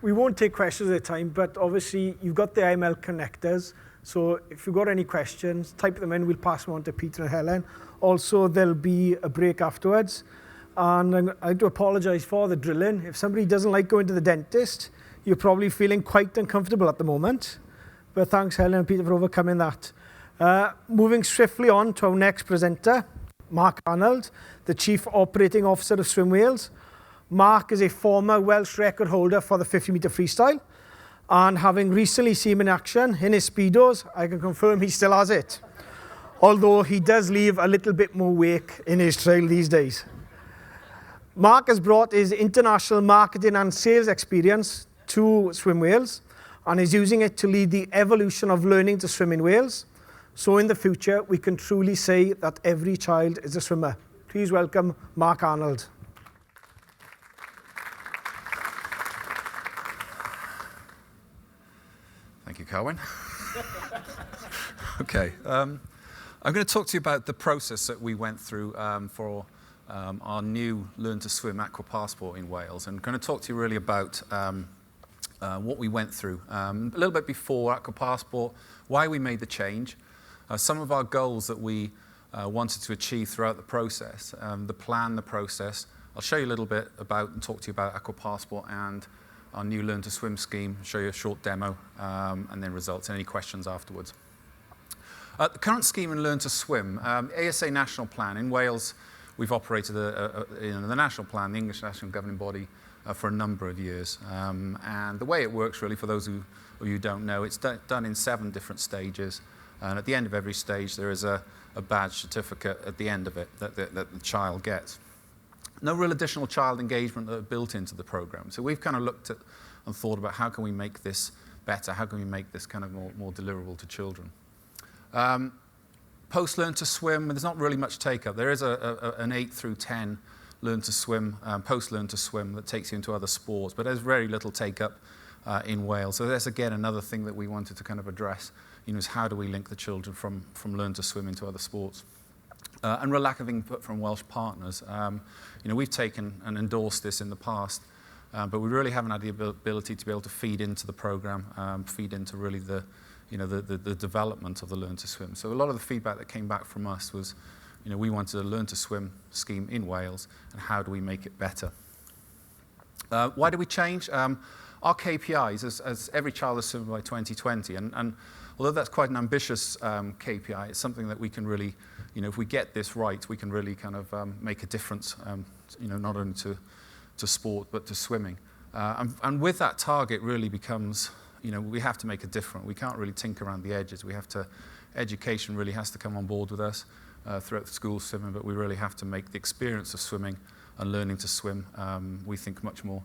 We won't take questions at a time, but obviously you've got the IML connectors, so if you've got any questions, type them in, we'll pass them on to Peter and Helen. Also, there'll be a break afterwards. And I have to apologise for the drilling. If somebody doesn't like going to the dentist, you're probably feeling quite uncomfortable at the moment. But thanks, Helen and Peter, for overcoming that. Moving swiftly on to our next presenter, Mark Arnold, the Chief Operating Officer of Swim Wales. Mark is a former Welsh record holder for the 50-metre freestyle, and having recently seen him in action in his Speedos, I can confirm he still has it. Although he does leave a little bit more wake in his trail these days. Mark has brought his international marketing and sales experience to Swim Wales and is using it to lead the evolution of learning to swim in Wales. So in the future, we can truly say that every child is a swimmer. Please welcome Mark Arnold. Thank you, Carwyn. Okay, I'm going to talk to you about the process that we went through for our new Learn to Swim Aqua Passport in Wales. And I'm going to talk to you really about what we went through. A little bit before Aqua Passport, why we made the change, some of our goals that we wanted to achieve throughout the process, the plan, the process. I'll show you a little bit about and talk to you about Aqua Passport and our new Learn to Swim scheme, show you a short demo, and then results and any questions afterwards. The current scheme in Learn to Swim, ASA National Plan. In Wales, we've operated the National Plan, the English National Governing Body, for a number of years. And the way it works, really, for those of you who don't know, it's done in 7 different stages. And at the end of every stage, there is a badge certificate at the end of it that the child gets. No real additional child engagement that are built into the program. So we've kind of looked at and thought about how can we make this better? How can we make this kind of more deliverable to children? Post Learn to Swim, there's not really much take-up. There is an 8 through 10 Learn to Swim, post Learn to Swim that takes you into other sports, but there's very little take-up in Wales. So that's, again, another thing that we wanted to kind of address, is how do we link the children from Learn to Swim into other sports? And real lack of input from Welsh partners. We've taken and endorsed this in the past, but we really haven't had the ability to be able to feed into the program, feed into really the development of the Learn to Swim. So a lot of the feedback that came back from us was, we wanted a Learn to Swim scheme in Wales, and how do we make it better? Why did we change? Our KPIs, as every child is swimming by 2020, and although that's quite an ambitious KPI, it's something that we can really, if we get this right, we can really kind of make a difference, not only to sport, but to swimming. And with that target really becomes, we have to make a difference. We can't really tinker around the edges. Education really has to come on board with us throughout the school swimming, but we really have to make the experience of swimming and learning to swim, we think, much more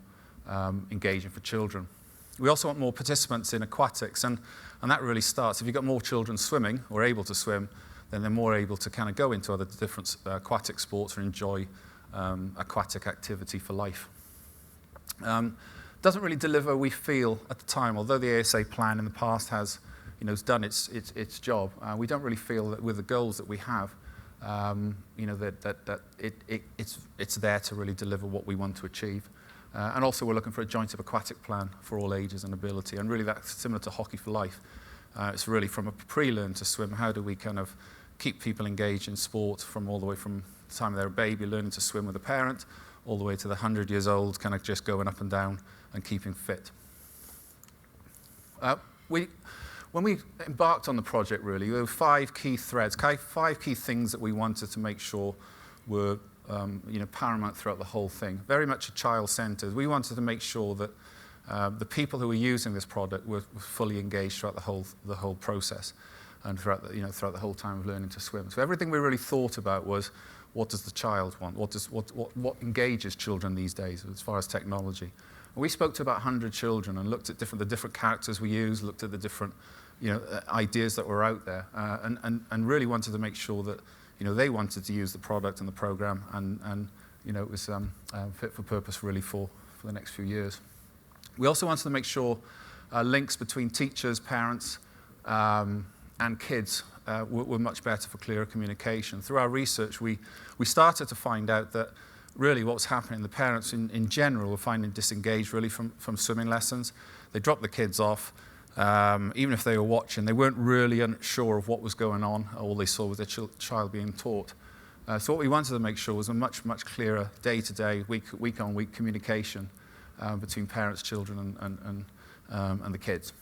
engaging for children. We also want more participants in aquatics, and that really starts, if you've got more children swimming or able to swim, then they're more able to kind of go into other different aquatic sports and enjoy aquatic activity for life. Doesn't really deliver, we feel, at the time, although the ASA plan in the past has done its job, we don't really feel that with the goals that we have, that it's there to really deliver what we want to achieve. And also we're looking for a joint aquatic plan for all ages and ability, and really that's similar to Hockey for Life. It's really from a pre-learn to swim, how do we kind of keep people engaged in sport from all the way from the time they're a baby learning to swim with a parent, all the way to the 100 years old, kind of just going up and down and keeping fit. When we embarked on the project, really, there were 5 key threads, 5 key things that we wanted to make sure were paramount throughout the whole thing. Very much child-centered. We wanted to make sure that the people who were using this product were fully engaged throughout the whole process and throughout the whole time of learning to swim. So everything we really thought about was, what does the child want? What engages children these days as far as technology? And we spoke to about 100 children and looked at the different characters we use, looked at the different ideas that were out there, and really wanted to make sure that they wanted to use the product and the program, and it was fit for purpose really for the next few years. We also wanted to make sure links between teachers, parents, and kids were much better for clearer communication. Through our research, we started to find out that really what's happening, the parents in general were finding disengaged really from swimming lessons. They dropped the kids off. Even if they were watching, they weren't really unsure of what was going on. All they saw was their child being taught. So what we wanted to make sure was a much, much clearer day-to-day, week-on-week communication between parents, children, and the kids.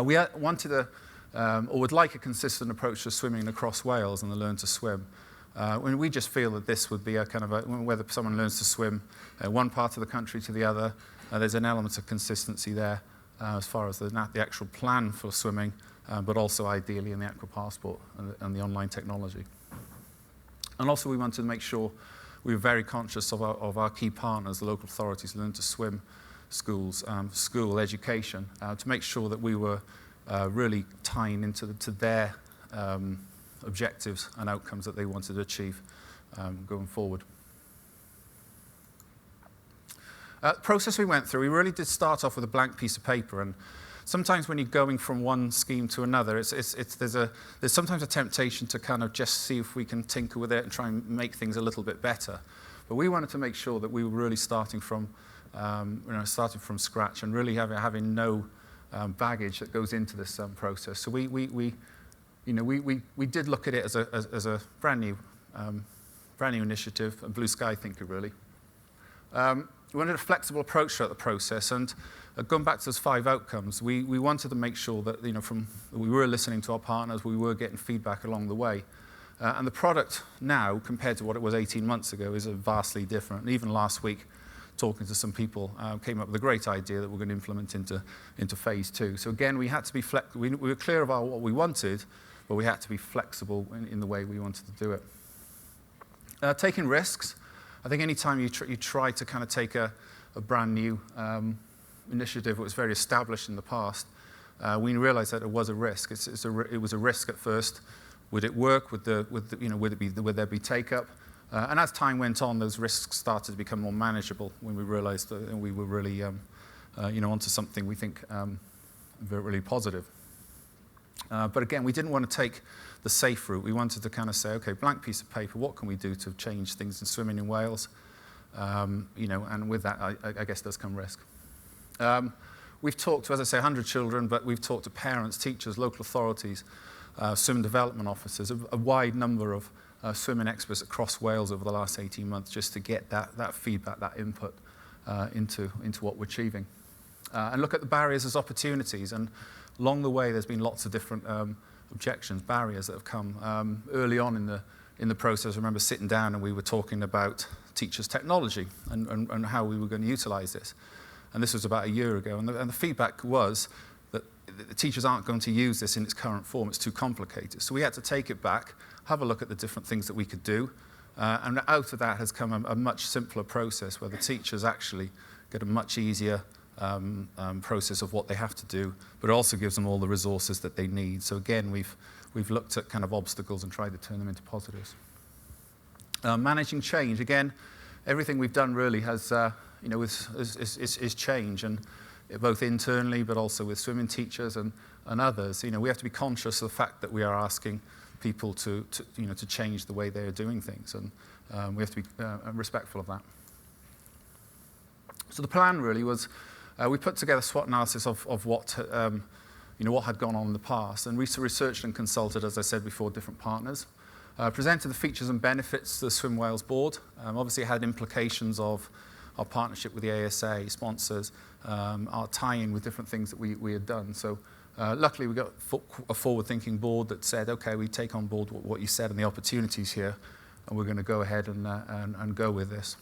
We wanted or would like a consistent approach to swimming across Wales and the Learn to Swim. When we just feel that this would be a kind of whether someone learns to swim one part of the country to the other, there's an element of consistency there as far as the actual plan for swimming, but also ideally in the Aqua Passport and the online technology. And also we wanted to make sure we were very conscious of our key partners, the local authorities, Learn to Swim schools, school education, to make sure that we were really tying into their objectives and outcomes that they wanted to achieve going forward. The process we went through, we really did start off with a blank piece of paper, and sometimes when you're going from one scheme to another, there's sometimes a temptation to kind of just see if we can tinker with it and try and make things a little bit better. But we wanted to make sure that we were really starting from scratch and really having no baggage that goes into this process. So we did look at it as a brand new initiative, a blue sky thinker really. We wanted a flexible approach throughout the process, and going back to those 5 outcomes, we wanted to make sure that we were listening to our partners, we were getting feedback along the way, and the product now compared to what it was 18 months ago is vastly different. And even last week, talking to some people, came up with a great idea that we're going to implement into phase 2. So again, we had to be we were clear about what we wanted, but we had to be flexible in the way we wanted to do it. Taking risks. I think any time you try to kind of take a brand new initiative that was very established in the past, we realized that it was a risk. It was a risk at first. Would it work? Would there be take up? And as time went on, those risks started to become more manageable when we realized that we were really onto something we think really positive. But again, we didn't want to take the safe route. We wanted to kind of say, okay, blank piece of paper, what can we do to change things in swimming in Wales? And with that, I guess does come risk. We've talked to, as I say, 100 children, but we've talked to parents, teachers, local authorities, swim development officers, a wide number of swimming experts across Wales over the last 18 months just to get that feedback, that input into what we're achieving. And look at the barriers as opportunities. And along the way, there's been lots of different objections, barriers that have come. Early on in the process, I remember sitting down and we were talking about teachers' technology and how we were going to utilize this. And this was about a year ago. And the feedback was that the teachers aren't going to use this in its current form. It's too complicated. So we had to take it back, have a look at the different things that we could do. And out of that has come a much simpler process where the teachers actually get a much easier process of what they have to do, but it also gives them all the resources that they need. So again, we've looked at kind of obstacles and tried to turn them into positives. Managing change, again, everything we've done really has, is change, and both internally, but also with swimming teachers and others. We have to be conscious of the fact that we are asking people to change the way they are doing things, and we have to be respectful of that. So the plan really was, we put together a SWOT analysis of what had gone on in the past, and we researched and consulted, as I said before, different partners. Presented the features and benefits to the Swim Wales board. Obviously it had implications of our partnership with the ASA, sponsors, our tie-in with different things that we had done. So luckily we got a forward-thinking board that said, okay, we take on board what you said and the opportunities here, and we're going to go ahead and go with this.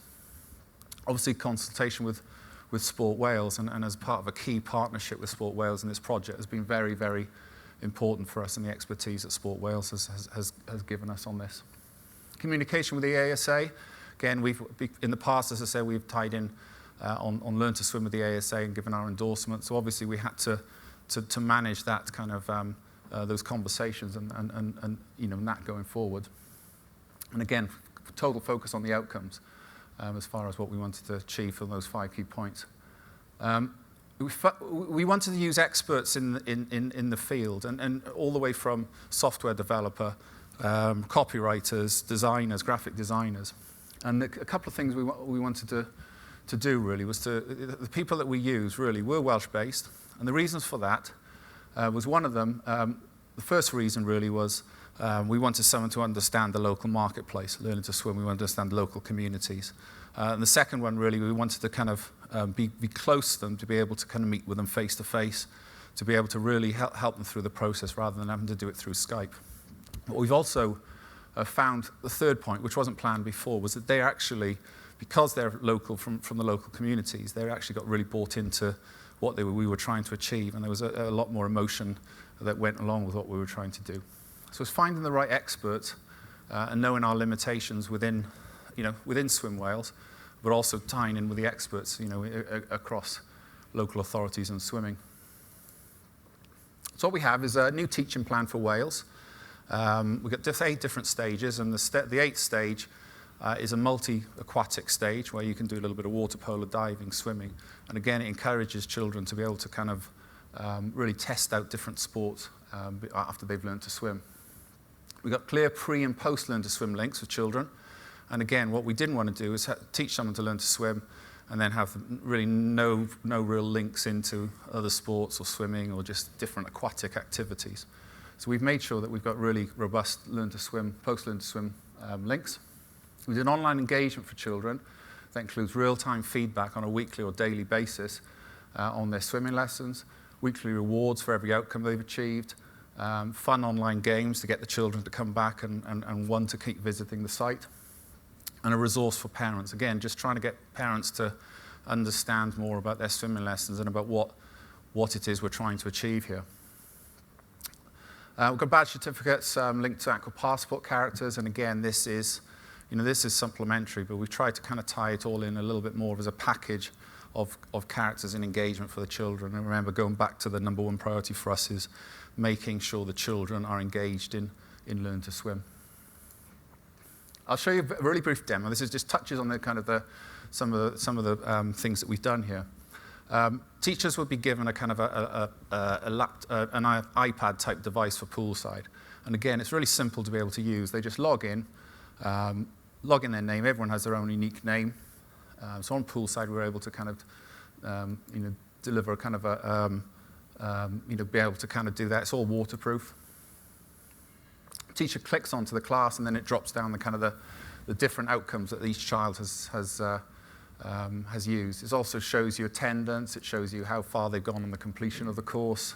Obviously consultation with Sport Wales, and as part of a key partnership with Sport Wales in this project has been very, very important for us, and the expertise that Sport Wales has given us on this. Communication with the ASA, again, in the past, as I said, we've tied in on Learn to Swim with the ASA and given our endorsement, so obviously we had to manage that kind of those conversations and that going forward. And again, total focus on the outcomes as far as what we wanted to achieve from those 5 key points. We wanted to use experts in the field, and all the way from software developer, copywriters, designers, graphic designers. And a couple of things we wanted to do really was the people that we use really were Welsh-based, and the reasons for that was one of them. The first reason really was we wanted someone to understand the local marketplace, learning to swim. We wanted to understand the local communities. And the second one really, we wanted to kind of be close to them, to be able to kind of meet with them face to face, to be able to really help them through the process rather than having to do it through Skype. But we've also found the third point, which wasn't planned before, was that they actually, because they're local from the local communities, they actually got really bought into what we were trying to achieve, and there was a lot more emotion that went along with what we were trying to do. So it's finding the right experts and knowing our limitations within Swim Wales, but also tying in with the experts, across local authorities and swimming. So what we have is a new teaching plan for Wales. We've got 8 different stages, and the 8th stage is a multi-aquatic stage where you can do a little bit of water polo, diving, swimming. And again, it encourages children to be able to kind of really test out different sports after they've learned to swim. We've got clear pre- and post-learn to swim links for children. And again, what we didn't want to do is teach someone to learn to swim and then have really no real links into other sports or swimming or just different aquatic activities. So we've made sure that we've got really robust learn to swim, post-learn to swim links. We did online engagement for children. That includes real-time feedback on a weekly or daily basis on their swimming lessons, weekly rewards for every outcome they've achieved, fun online games to get the children to come back and want to keep visiting the site, and a resource for parents. Again, just trying to get parents to understand more about their swimming lessons and about what it is we're trying to achieve here. We've got badge certificates linked to Aqua Passport characters, and again, this is supplementary, but we've tried to kind of tie it all in a little bit more as a package of characters and engagement for the children. And remember, going back to the number one priority for us is making sure the children are engaged in Learn to Swim. I'll show you a really brief demo. This is just touches on the kind of some of the things that we've done here. Teachers will be given a kind of an iPad type device for poolside. And again, it's really simple to be able to use. They just log in their name. Everyone has their own unique name. So on poolside, we're able to kind of, deliver a kind of be able to kind of do that. It's all waterproof. Teacher clicks onto the class, and then it drops down the kind of the different outcomes that each child has used. It also shows you attendance. It shows you how far they've gone on the completion of the course.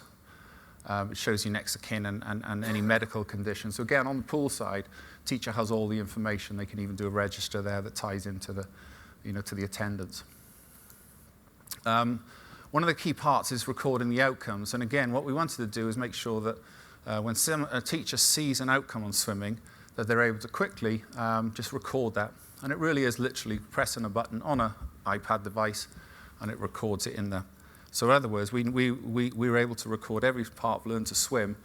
It shows you next of kin and any medical conditions. So again, on the pool side, teacher has all the information. They can even do a register there that ties into to the attendance. One of the key parts is recording the outcomes. And again, what we wanted to do is make sure that when a teacher sees an outcome on swimming, that they're able to quickly just record that. And it really is literally pressing a button on an iPad device, and it records it in there. So in other words, we were able to record every part of Learn to Swim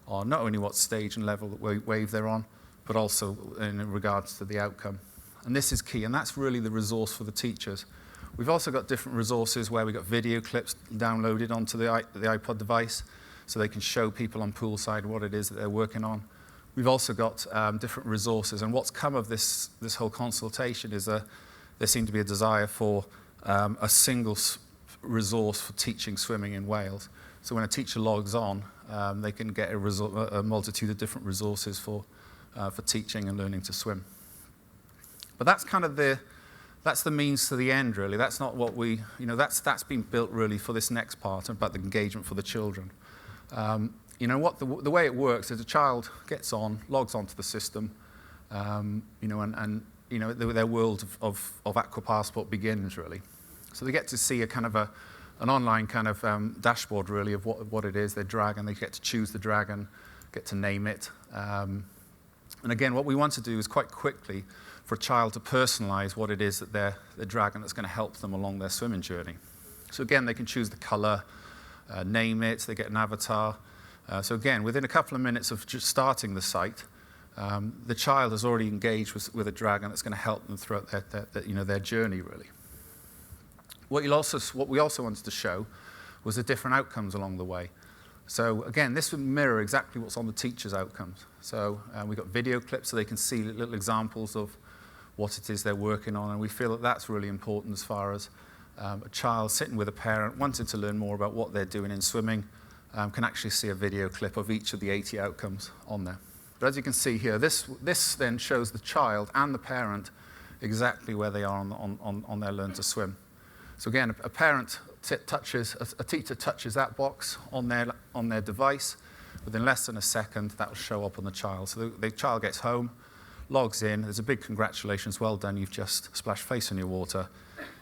on not only what stage and level that wave they're on, but also in regards to the outcome. And this is key, and that's really the resource for the teachers. We've also got different resources where we've got video clips downloaded onto the iPod device, so they can show people on poolside what it is that they're working on. We've also got different resources, and what's come of this whole consultation is there seemed to be a desire for a single resource for teaching swimming in Wales. So when a teacher logs on, they can get a multitude of different resources for teaching and learning to swim. But that's kind of that's the means to the end, really. That's not what that's been built really for this next part about the engagement for the children. The way it works is a child gets on, logs onto the system, their world of Aqua Passport begins, really. So they get to see a kind of an online kind of dashboard, really, of what it is, their dragon. They get to choose the dragon, get to name it. And again, what we want to do is quite quickly for a child to personalize what it is that their dragon that's going to help them along their swimming journey. So again, they can choose the color, name it, they get an avatar. So again, within a couple of minutes of just starting the site, the child has already engaged with a dragon that's going to help them throughout their journey, really. What we also wanted to show was the different outcomes along the way. So again, this would mirror exactly what's on the teacher's outcomes. So we've got video clips so they can see little examples of what it is they're working on, and we feel that that's really important as far as a child sitting with a parent wanting to learn more about what they're doing in swimming can actually see a video clip of each of the 80 outcomes on there. But as you can see here, this then shows the child and the parent exactly where they are on their Learn to Swim. So again, a parent a teacher touches that box on their device, within less than a second, that will show up on the child. So the child gets home, logs in, there's a big congratulations, well done, you've just splashed face in your water,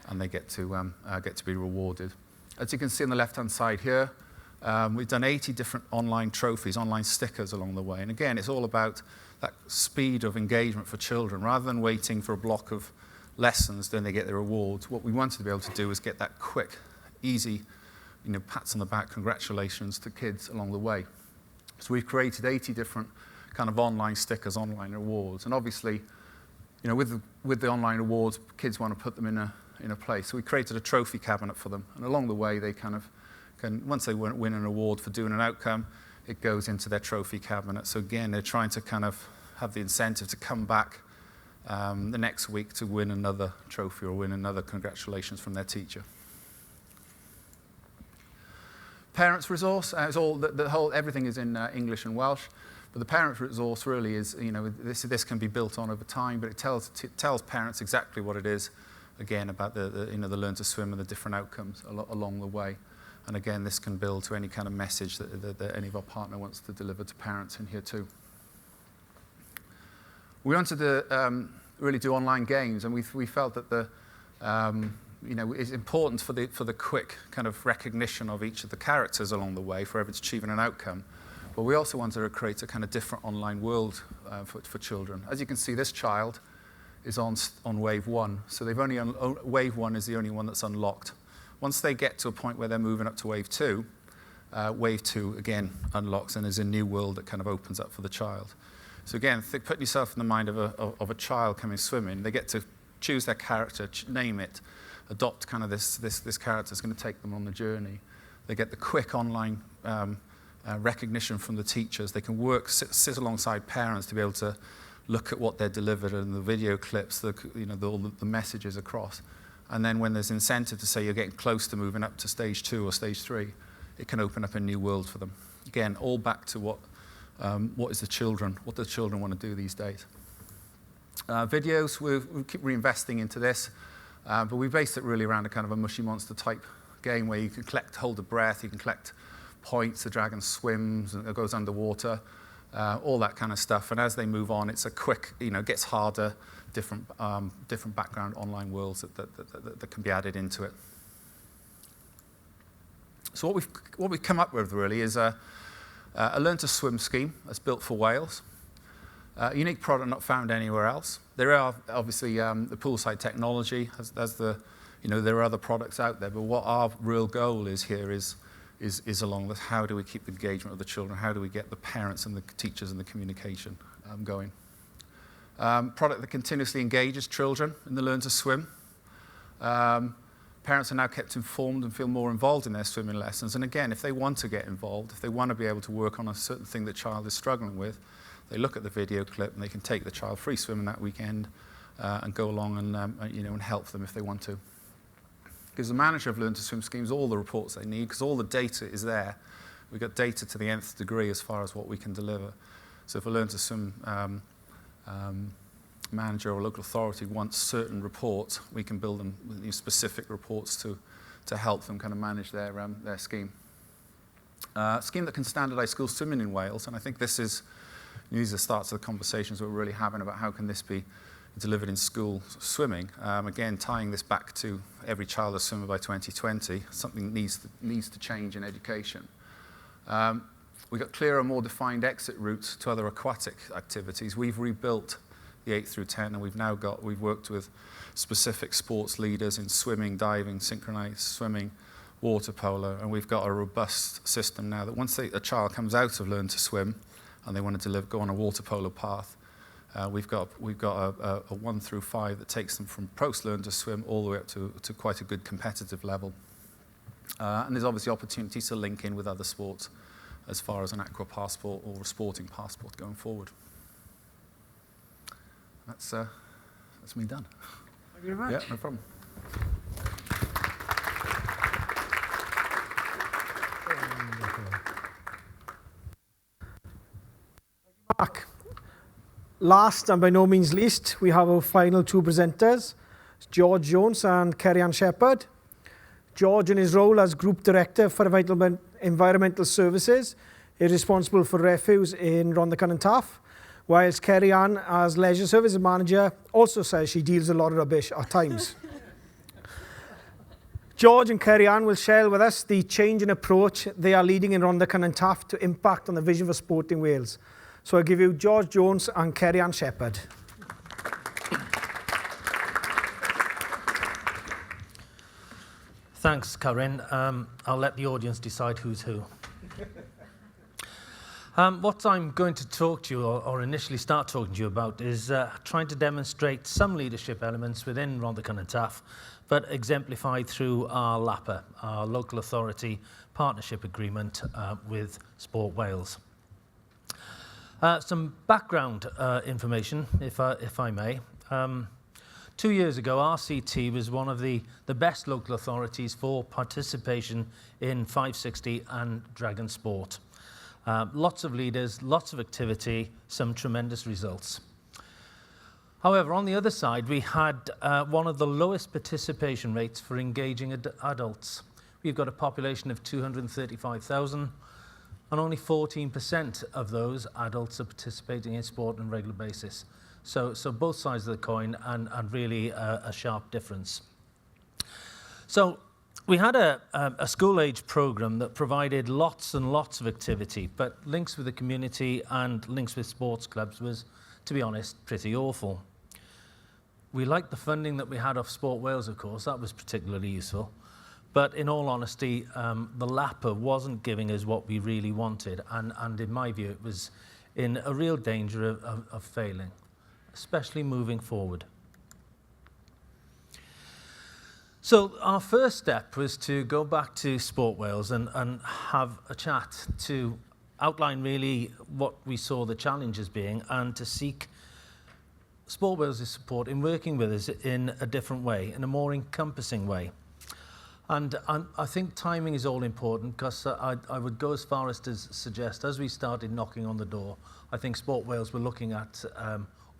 and they get to be rewarded. As you can see on the left-hand side here, we've done 80 different online trophies, online stickers along the way. And again, it's all about that speed of engagement for children. Rather than waiting for a block of lessons, then they get their rewards. What we wanted to be able to do is get that quick, easy, pats on the back, congratulations to kids along the way. So we've created 80 different kind of online stickers, online rewards. And obviously, with the online rewards, kids want to put them in a place. So we created a trophy cabinet for them. And along the way, they kind of can, once they win an award for doing an outcome, it goes into their trophy cabinet. So again, they're trying to kind of have the incentive to come back the next week to win another trophy or win another congratulations from their teacher. Parents resource, it's all everything is in English and Welsh, but the parents resource really is, this can be built on over time, but it tells parents exactly what it is, again, about the Learn to Swim and the different outcomes along the way. And again, this can build to any kind of message that any of our partner wants to deliver to parents in here too. We wanted to really do online games, and we felt that it's important for the quick kind of recognition of each of the characters along the way for achieving an outcome. But we also wanted to create a kind of different online world for children. As you can see, this child is on wave 1, so wave 1 is the only one that's unlocked. Once they get to a point where they're moving up to wave 2 again unlocks, and there's a new world that kind of opens up for the child. So again, put yourself in the mind of a child coming swimming. They get to choose their character, name it, adopt kind of this character is going to take them on the journey. They get the quick online recognition from the teachers. They can sit alongside parents to be able to look at what they're delivered and the video clips, all the messages across. And then when there's incentive to say you're getting close to moving up to stage 2 or stage 3, it can open up a new world for them. Again, all back to what do the children want to do these days. Videos, we keep reinvesting into this. But we based it really around a kind of a Mushy Monster type game where you can hold a breath, you can collect points, the dragon swims, and it goes underwater, all that kind of stuff. And as they move on, it's a quick, it gets harder, different background online worlds that can be added into it. So what we've come up with really is a Learn to Swim scheme that's built for Wales. A unique product not found anywhere else. There are obviously the poolside technology, there are other products out there, but what our real goal is here is along this, how do we keep the engagement of the children, how do we get the parents and the teachers and the communication going. Product that continuously engages children in the Learn to Swim. Parents are now kept informed and feel more involved in their swimming lessons, and again, if they want to get involved, if they want to be able to work on a certain thing the child is struggling with, they look at the video clip and they can take the child free swimming that weekend and go along and help them if they want to. Gives the manager of Learn to Swim schemes all the reports they need because all the data is there. We've got data to the nth degree as far as what we can deliver. So if a Learn to Swim manager or local authority wants certain reports, we can build them with specific reports to help them kind of manage their scheme. Scheme that can standardise school swimming in Wales, and I think these are the starts of the conversations we're really having about how can this be delivered in school swimming. Again, tying this back to every child a swimmer by 2020, something needs to change in education. We've got clearer, more defined exit routes to other aquatic activities. We've rebuilt the 8 through 10, and we've worked with specific sports leaders in swimming, diving, synchronized swimming, water polo, and we've got a robust system now that once a child comes out of Learn to Swim and they want to go on a water polo path, we've got a 1 through 5 that takes them from post Learn to Swim all the way up to quite a good competitive level. And there's obviously opportunities to link in with other sports as far as an aqua passport or a sporting passport going forward. That's me done. Thank you very much. Yeah, no problem. Mark. Last and by no means least, we have our final 2 presenters, George Jones and Kerry-Ann Shepherd. George, in his role as Group Director for Environmental Services, is responsible for refuse in Rhondda and Taff, whilst Kerry Ann, as Leisure Services Manager, also says she deals a lot of rubbish at times. George and Kerry Ann will share with us the change in approach they are leading in Rhondda and Taff to impact on the vision for sport in Wales. So I'll give you George Jones and Kerry Ann Shepherd. Thanks, Corinne. I'll let the audience decide who's who. What I'm going to talk to you, or initially start talking to you about, is trying to demonstrate some leadership elements within Rhondda and Taff, but exemplified through our LAPA, our Local Authority Partnership Agreement with Sport Wales. Some background information, if I may. 2 years ago, RCT was one of the best local authorities for participation in 560 and Dragon Sport. Lots of leaders, lots of activity, some tremendous results. However, on the other side, we had one of the lowest participation rates for engaging adults. We've got a population of 235,000, and only 14% of those adults are participating in sport on a regular basis. So both sides of the coin, and really a sharp difference. So we had a school-age program that provided lots and lots of activity, but links with the community and links with sports clubs was, to be honest, pretty awful. We liked the funding that we had off Sport Wales, of course. That was particularly useful. But in all honesty, the LAPA wasn't giving us what we really wanted. And in my view, it was in a real danger of failing, especially moving forward. So our first step was to go back to Sport Wales and have a chat to outline really what we saw the challenges being, and to seek Sport Wales' support in working with us in a different way, in a more encompassing way. And I think timing is all important, because I would go as far as to suggest, as we started knocking on the door, I think Sport Wales were looking at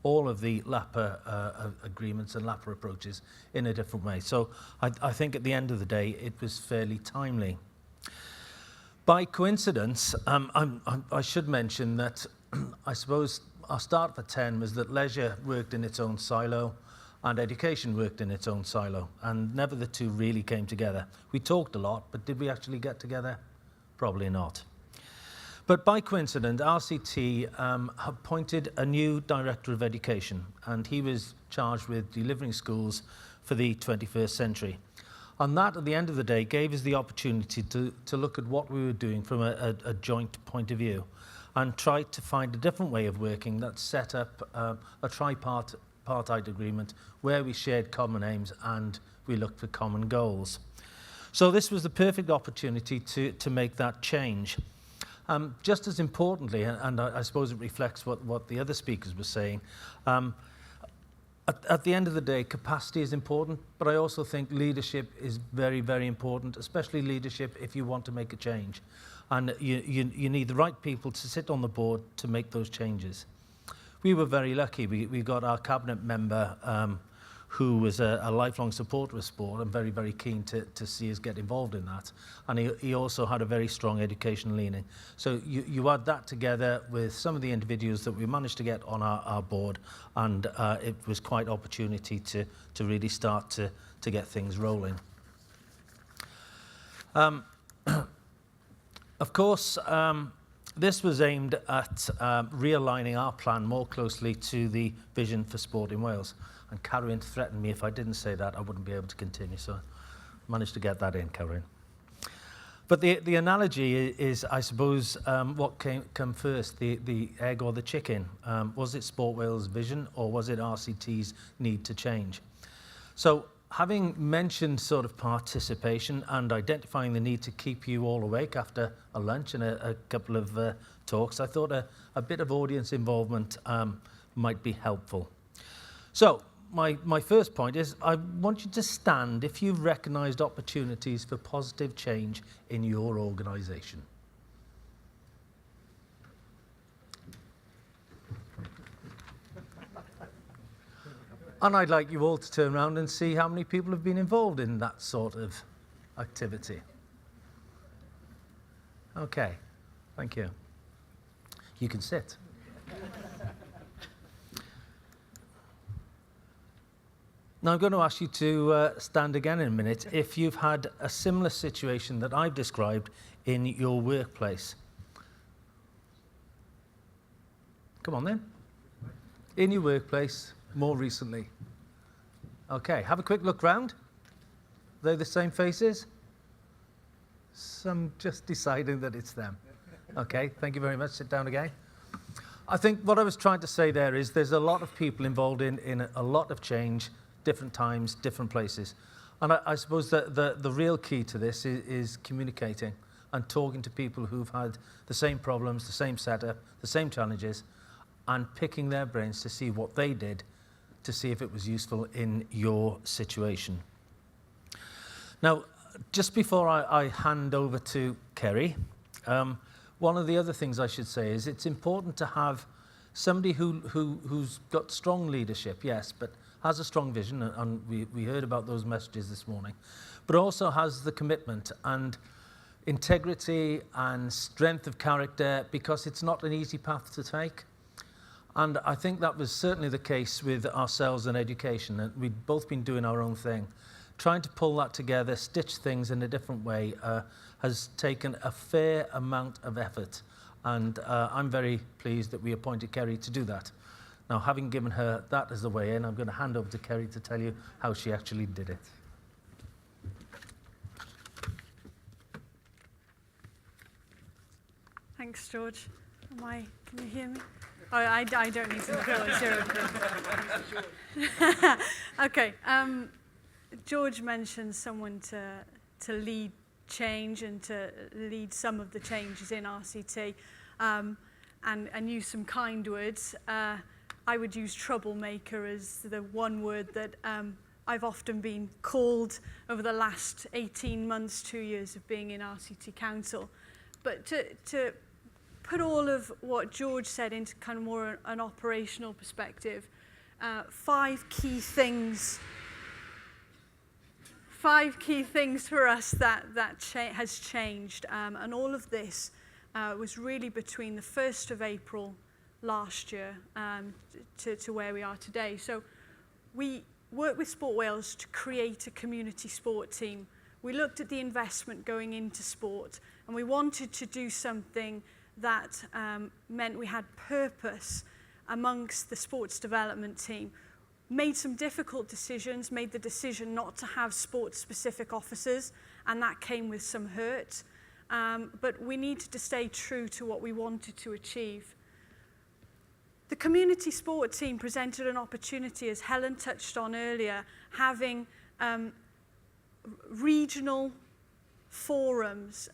all of the LAPA agreements and LAPA approaches in a different way. So I think at the end of the day, it was fairly timely. By coincidence, I should mention that I suppose our start for 10 was that leisure worked in its own silo and education worked in its own silo, and never the two really came together. We talked a lot, but did we actually get together? Probably not. But by coincidence, RCT appointed a new Director of Education, and he was charged with delivering schools for the 21st century. And that, at the end of the day, gave us the opportunity to look at what we were doing from a joint point of view, and try to find a different way of working that set up a tripartite agreement where we shared common aims and we looked for common goals. So this was the perfect opportunity to make that change. Just as importantly, and I suppose it reflects what the other speakers were saying, at the end of the day, capacity is important, but I also think leadership is very, very important, especially leadership if you want to make a change. And you need the right people to sit on the board to make those changes. We were very lucky. We got our cabinet member who was a lifelong supporter of sport and very, very keen to see us get involved in that. And he also had a very strong education leaning. So you add that together with some of the individuals that we managed to get on our board, and it was quite an opportunity to really start to get things rolling. Of course, this was aimed at realigning our plan more closely to the vision for sport in Wales. And Karen threatened me if I didn't say that, I wouldn't be able to continue. So I managed to get that in, Karen. But the analogy is, I suppose, what came first, the egg or the chicken? Was it Sport Wales' vision, or was it RCT's need to change? So having mentioned sort of participation and identifying the need to keep you all awake after a lunch and a couple of talks, I thought a bit of audience involvement might be helpful. So my first point is, I want you to stand if you've recognised opportunities for positive change in your organisation. And I'd like you all to turn around and see how many people have been involved in that sort of activity. Okay, thank you. You can sit. Now I'm going to ask you to stand again in a minute if you've had a similar situation that I've described in your workplace. Come on then. In your workplace, more recently. Okay, have a quick look round. They're the same faces? Some just deciding that it's them. Okay, thank you very much. Sit down again. I think what I was trying to say there is there's a lot of people involved in a lot of change, different times, different places. And I suppose that the real key to this is communicating and talking to people who've had the same problems, the same setup, the same challenges, and picking their brains to see what they did to see if it was useful in your situation. Now, just before I hand over to Kerry, one of the other things I should say is it's important to have somebody who's got strong leadership, yes, but has a strong vision, and we heard about those messages this morning, but also has the commitment and integrity and strength of character, because it's not an easy path to take. And I think that was certainly the case with ourselves and education, and we'd both been doing our own thing. Trying to pull that together, stitch things in a different way, has taken a fair amount of effort. And I'm very pleased that we appointed Kerry to do that. Now, having given her that as the way in, I'm going to hand over to Kerry to tell you how she actually did it. Thanks, George. Can you hear me? Oh, I don't need to fill it. Okay. George mentioned someone to lead change and to lead some of the changes in RCT, and use some kind words. I would use troublemaker as the one word that I've often been called over the last 18 months, 2 years of being in RCT Council. But to put all of what George said into kind of more an operational perspective, 5 key things for us that has changed, and all of this was really between the 1st of April last year to where we are today. So we worked with Sport Wales to create a community sport team. We looked at the investment going into sport, and we wanted to do something that meant we had purpose amongst the sports development team. Made some difficult decisions, made the decision not to have sports-specific officers, and that came with some hurt. But we needed to stay true to what we wanted to achieve. The community sport team presented an opportunity, as Helen touched on earlier, having regional forums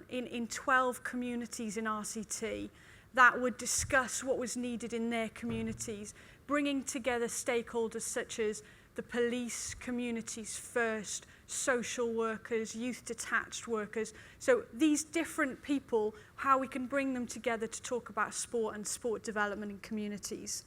in 12 communities in RCT that would discuss what was needed in their communities, bringing together stakeholders such as the police, Communities First, social workers, youth detached workers. So these different people, how we can bring them together to talk about sport and sport development in communities.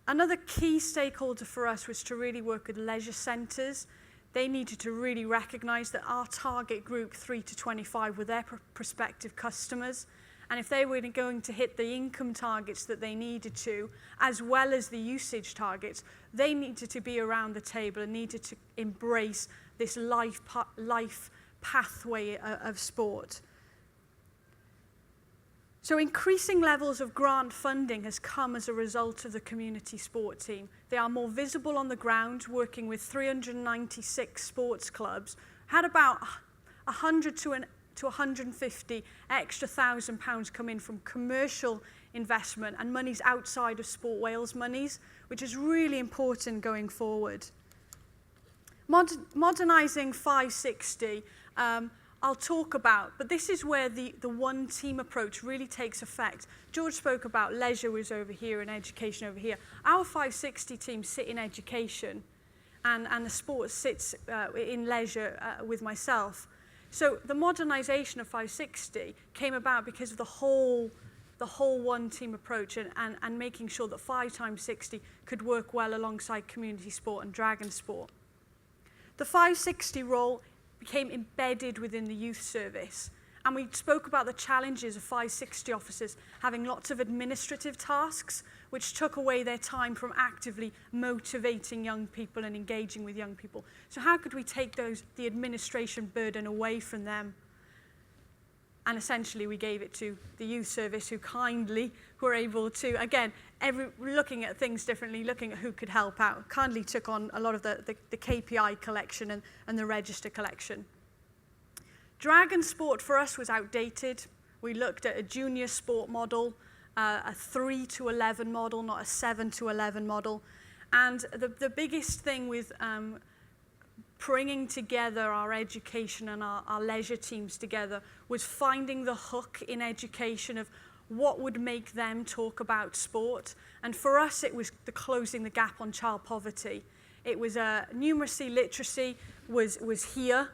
Another key stakeholder for us was to really work with leisure centres. They needed to really recognise that our target group, 3 to 25, were their prospective customers. And if they were going to hit the income targets that they needed to, as well as the usage targets, they needed to be around the table and needed to embrace this life pathway of sport. So increasing levels of grant funding has come as a result of the community sport team. They are more visible on the ground, working with 396 sports clubs, had about 100 to 150 extra £1,000 come in from commercial investment and monies outside of Sport Wales monies, which is really important going forward. Modernising 560, I'll talk about, but this is where the one team approach really takes effect. George spoke about leisure was over here and education over here. Our 560 team sit in education, and the sport sits in leisure with myself. So the modernisation of 560 came about because of the whole one team approach and making sure that 5x60 could work well alongside community sport and dragon sport. The 560 role became embedded within the youth service. And we spoke about the challenges of 560 officers having lots of administrative tasks, which took away their time from actively motivating young people and engaging with young people. So how could we take the administration burden away from them? And essentially we gave it to the youth service, who kindly were able to, again, looking at things differently, looking at who could help out, kindly took on a lot of the KPI collection and the register collection. Dragon sport for us was outdated. We looked at a junior sport model, a 3 to 11 model, not a 7 to 11 model. And the biggest thing with bringing together our education and our leisure teams together was finding the hook in education of what would make them talk about sport. And for us, it was closing the gap on child poverty. It was numeracy, literacy was here,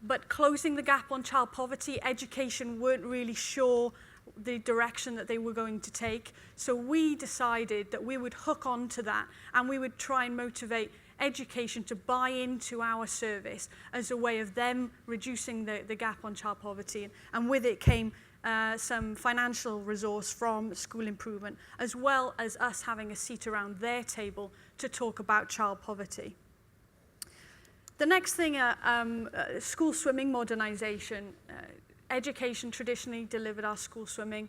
but closing the gap on child poverty, education weren't really sure the direction that they were going to take. So we decided that we would hook onto that and we would try and motivate education to buy into our service as a way of them reducing the gap on child poverty. And with it came some financial resource from School Improvement, as well as us having a seat around their table to talk about child poverty. The next thing, school swimming modernisation. Education traditionally delivered our school swimming.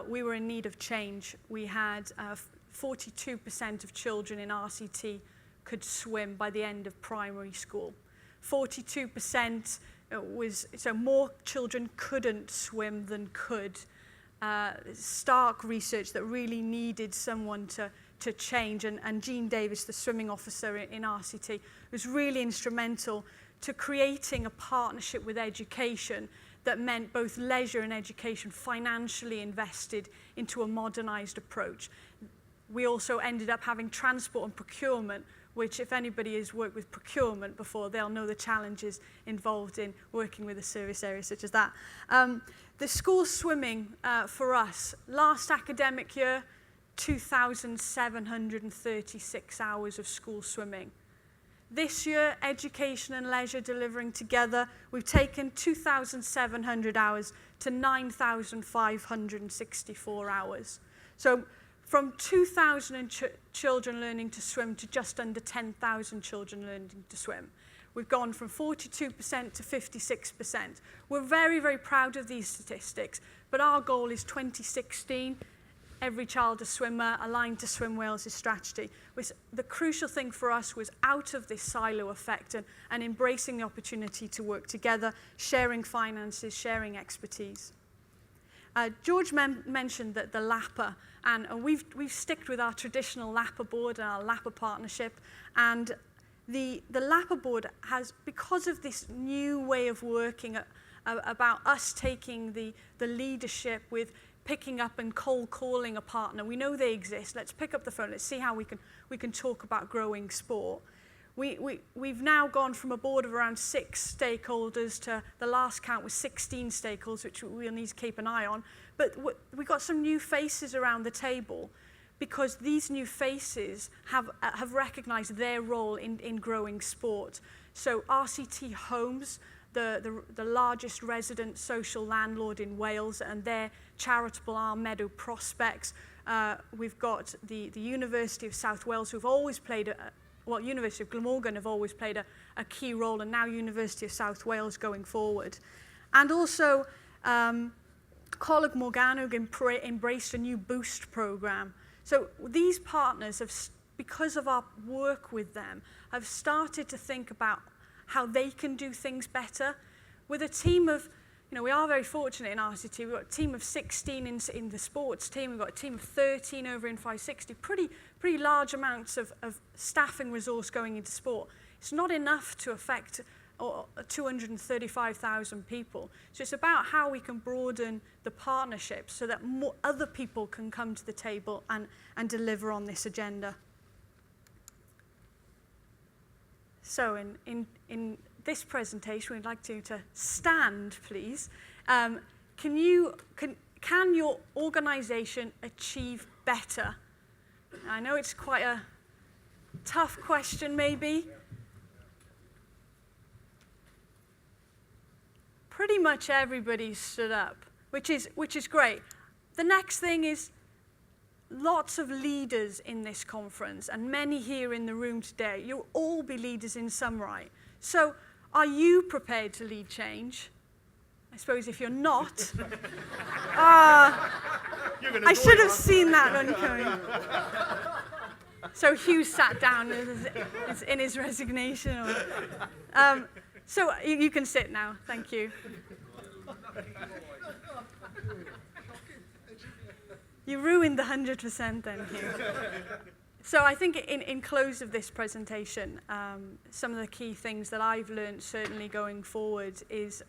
We were in need of change. We had 42% of children in RCT could swim by the end of primary school. 42% so more children couldn't swim than could. Stark research that really needed someone to change, and Jean Davis, the swimming officer in RCT, was really instrumental to creating a partnership with education that meant both leisure and education financially invested into a modernised approach. We also ended up having transport and procurement, which if anybody has worked with procurement before, they'll know the challenges involved in working with a service area such as that. The school swimming for us, last academic year, 2,736 hours of school swimming. This year, education and leisure delivering together, we've taken 2,700 hours to 9,564 hours. So from 2,000 children learning to swim to just under 10,000 children learning to swim. We've gone from 42% to 56%. We're very, very proud of these statistics, but our goal is 2016, every child a swimmer, aligned to Swim Wales' strategy. The crucial thing for us was out of this silo effect and embracing the opportunity to work together, sharing finances, sharing expertise. George mentioned that the LAPA, and we've sticked with our traditional LAPA board and our LAPA partnership, and the LAPA board has, because of this new way of working, about us taking the leadership with picking up and cold calling a partner. We know they exist. Let's pick up the phone. Let's see how we can talk about growing sport. We've now gone from a board of around 6 stakeholders to the last count was 16 stakeholders, which we'll need to keep an eye on. But we've got some new faces around the table because these new faces have recognised their role in growing sport. So RCT Homes, the largest resident social landlord in Wales, and their charitable arm, Meadow Prospects. We've got the University of South Wales, who've always played University of Glamorgan have always played a key role, and now University of South Wales going forward. And also, Coleg Morgannwg embraced a new Boost programme. So these partners, because of our work with them, have started to think about how they can do things better. With a team of, we are very fortunate in RCT. We've got a team of 16 in the sports team. We've got a team of 13 over in 560. Pretty large amounts of staffing resource going into sport. It's not enough to affect 235,000 people. So it's about how we can broaden the partnerships so that more other people can come to the table and deliver on this agenda. So in this presentation, we'd like to stand, please. Can your organisation achieve better? I know it's quite a tough question, maybe. pretty much everybody stood up, which is great. The next thing is lots of leaders in this conference, and many here in the room today. You'll all be leaders in some right. So are you prepared to lead change? I suppose if you're not, I should have seen that one coming. So Hugh sat down in his resignation. So you can sit now. Thank you. You ruined the 100% then, Hugh. So I think in close of this presentation, some of the key things that I've learned certainly going forward is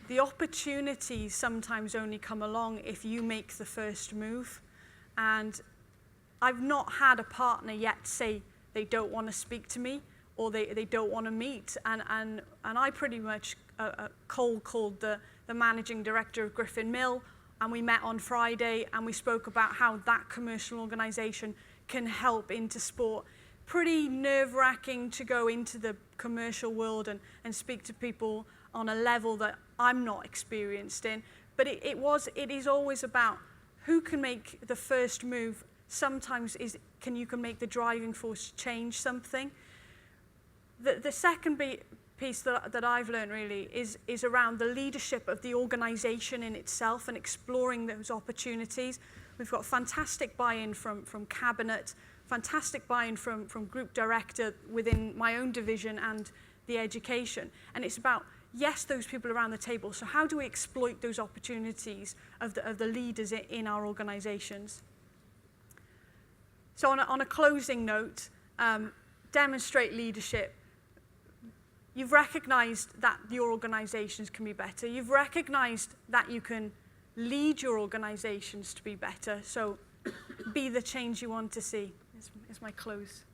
the opportunities sometimes only come along if you make the first move. And I've not had a partner yet say they don't want to speak to me or they don't want to meet. And I pretty much cold called the managing director of Griffin Mill, and we met on Friday and we spoke about how that commercial organisation can help into sport. Pretty nerve-wracking to go into the commercial world and speak to people on a level that I'm not experienced in. But it is always about who can make the first move. Sometimes you can make the driving force change something. The second piece that I've learned really is around the leadership of the organisation in itself and exploring those opportunities. We've got fantastic buy-in from cabinet, fantastic buy-in from group director within my own division and the education. And it's about, yes, those people around the table. So how do we exploit those opportunities of the leaders in our organisations? So on a closing note, demonstrate leadership. You've recognised that your organisations can be better. You've recognised that you can lead your organisations to be better. So be the change you want to see, is my close.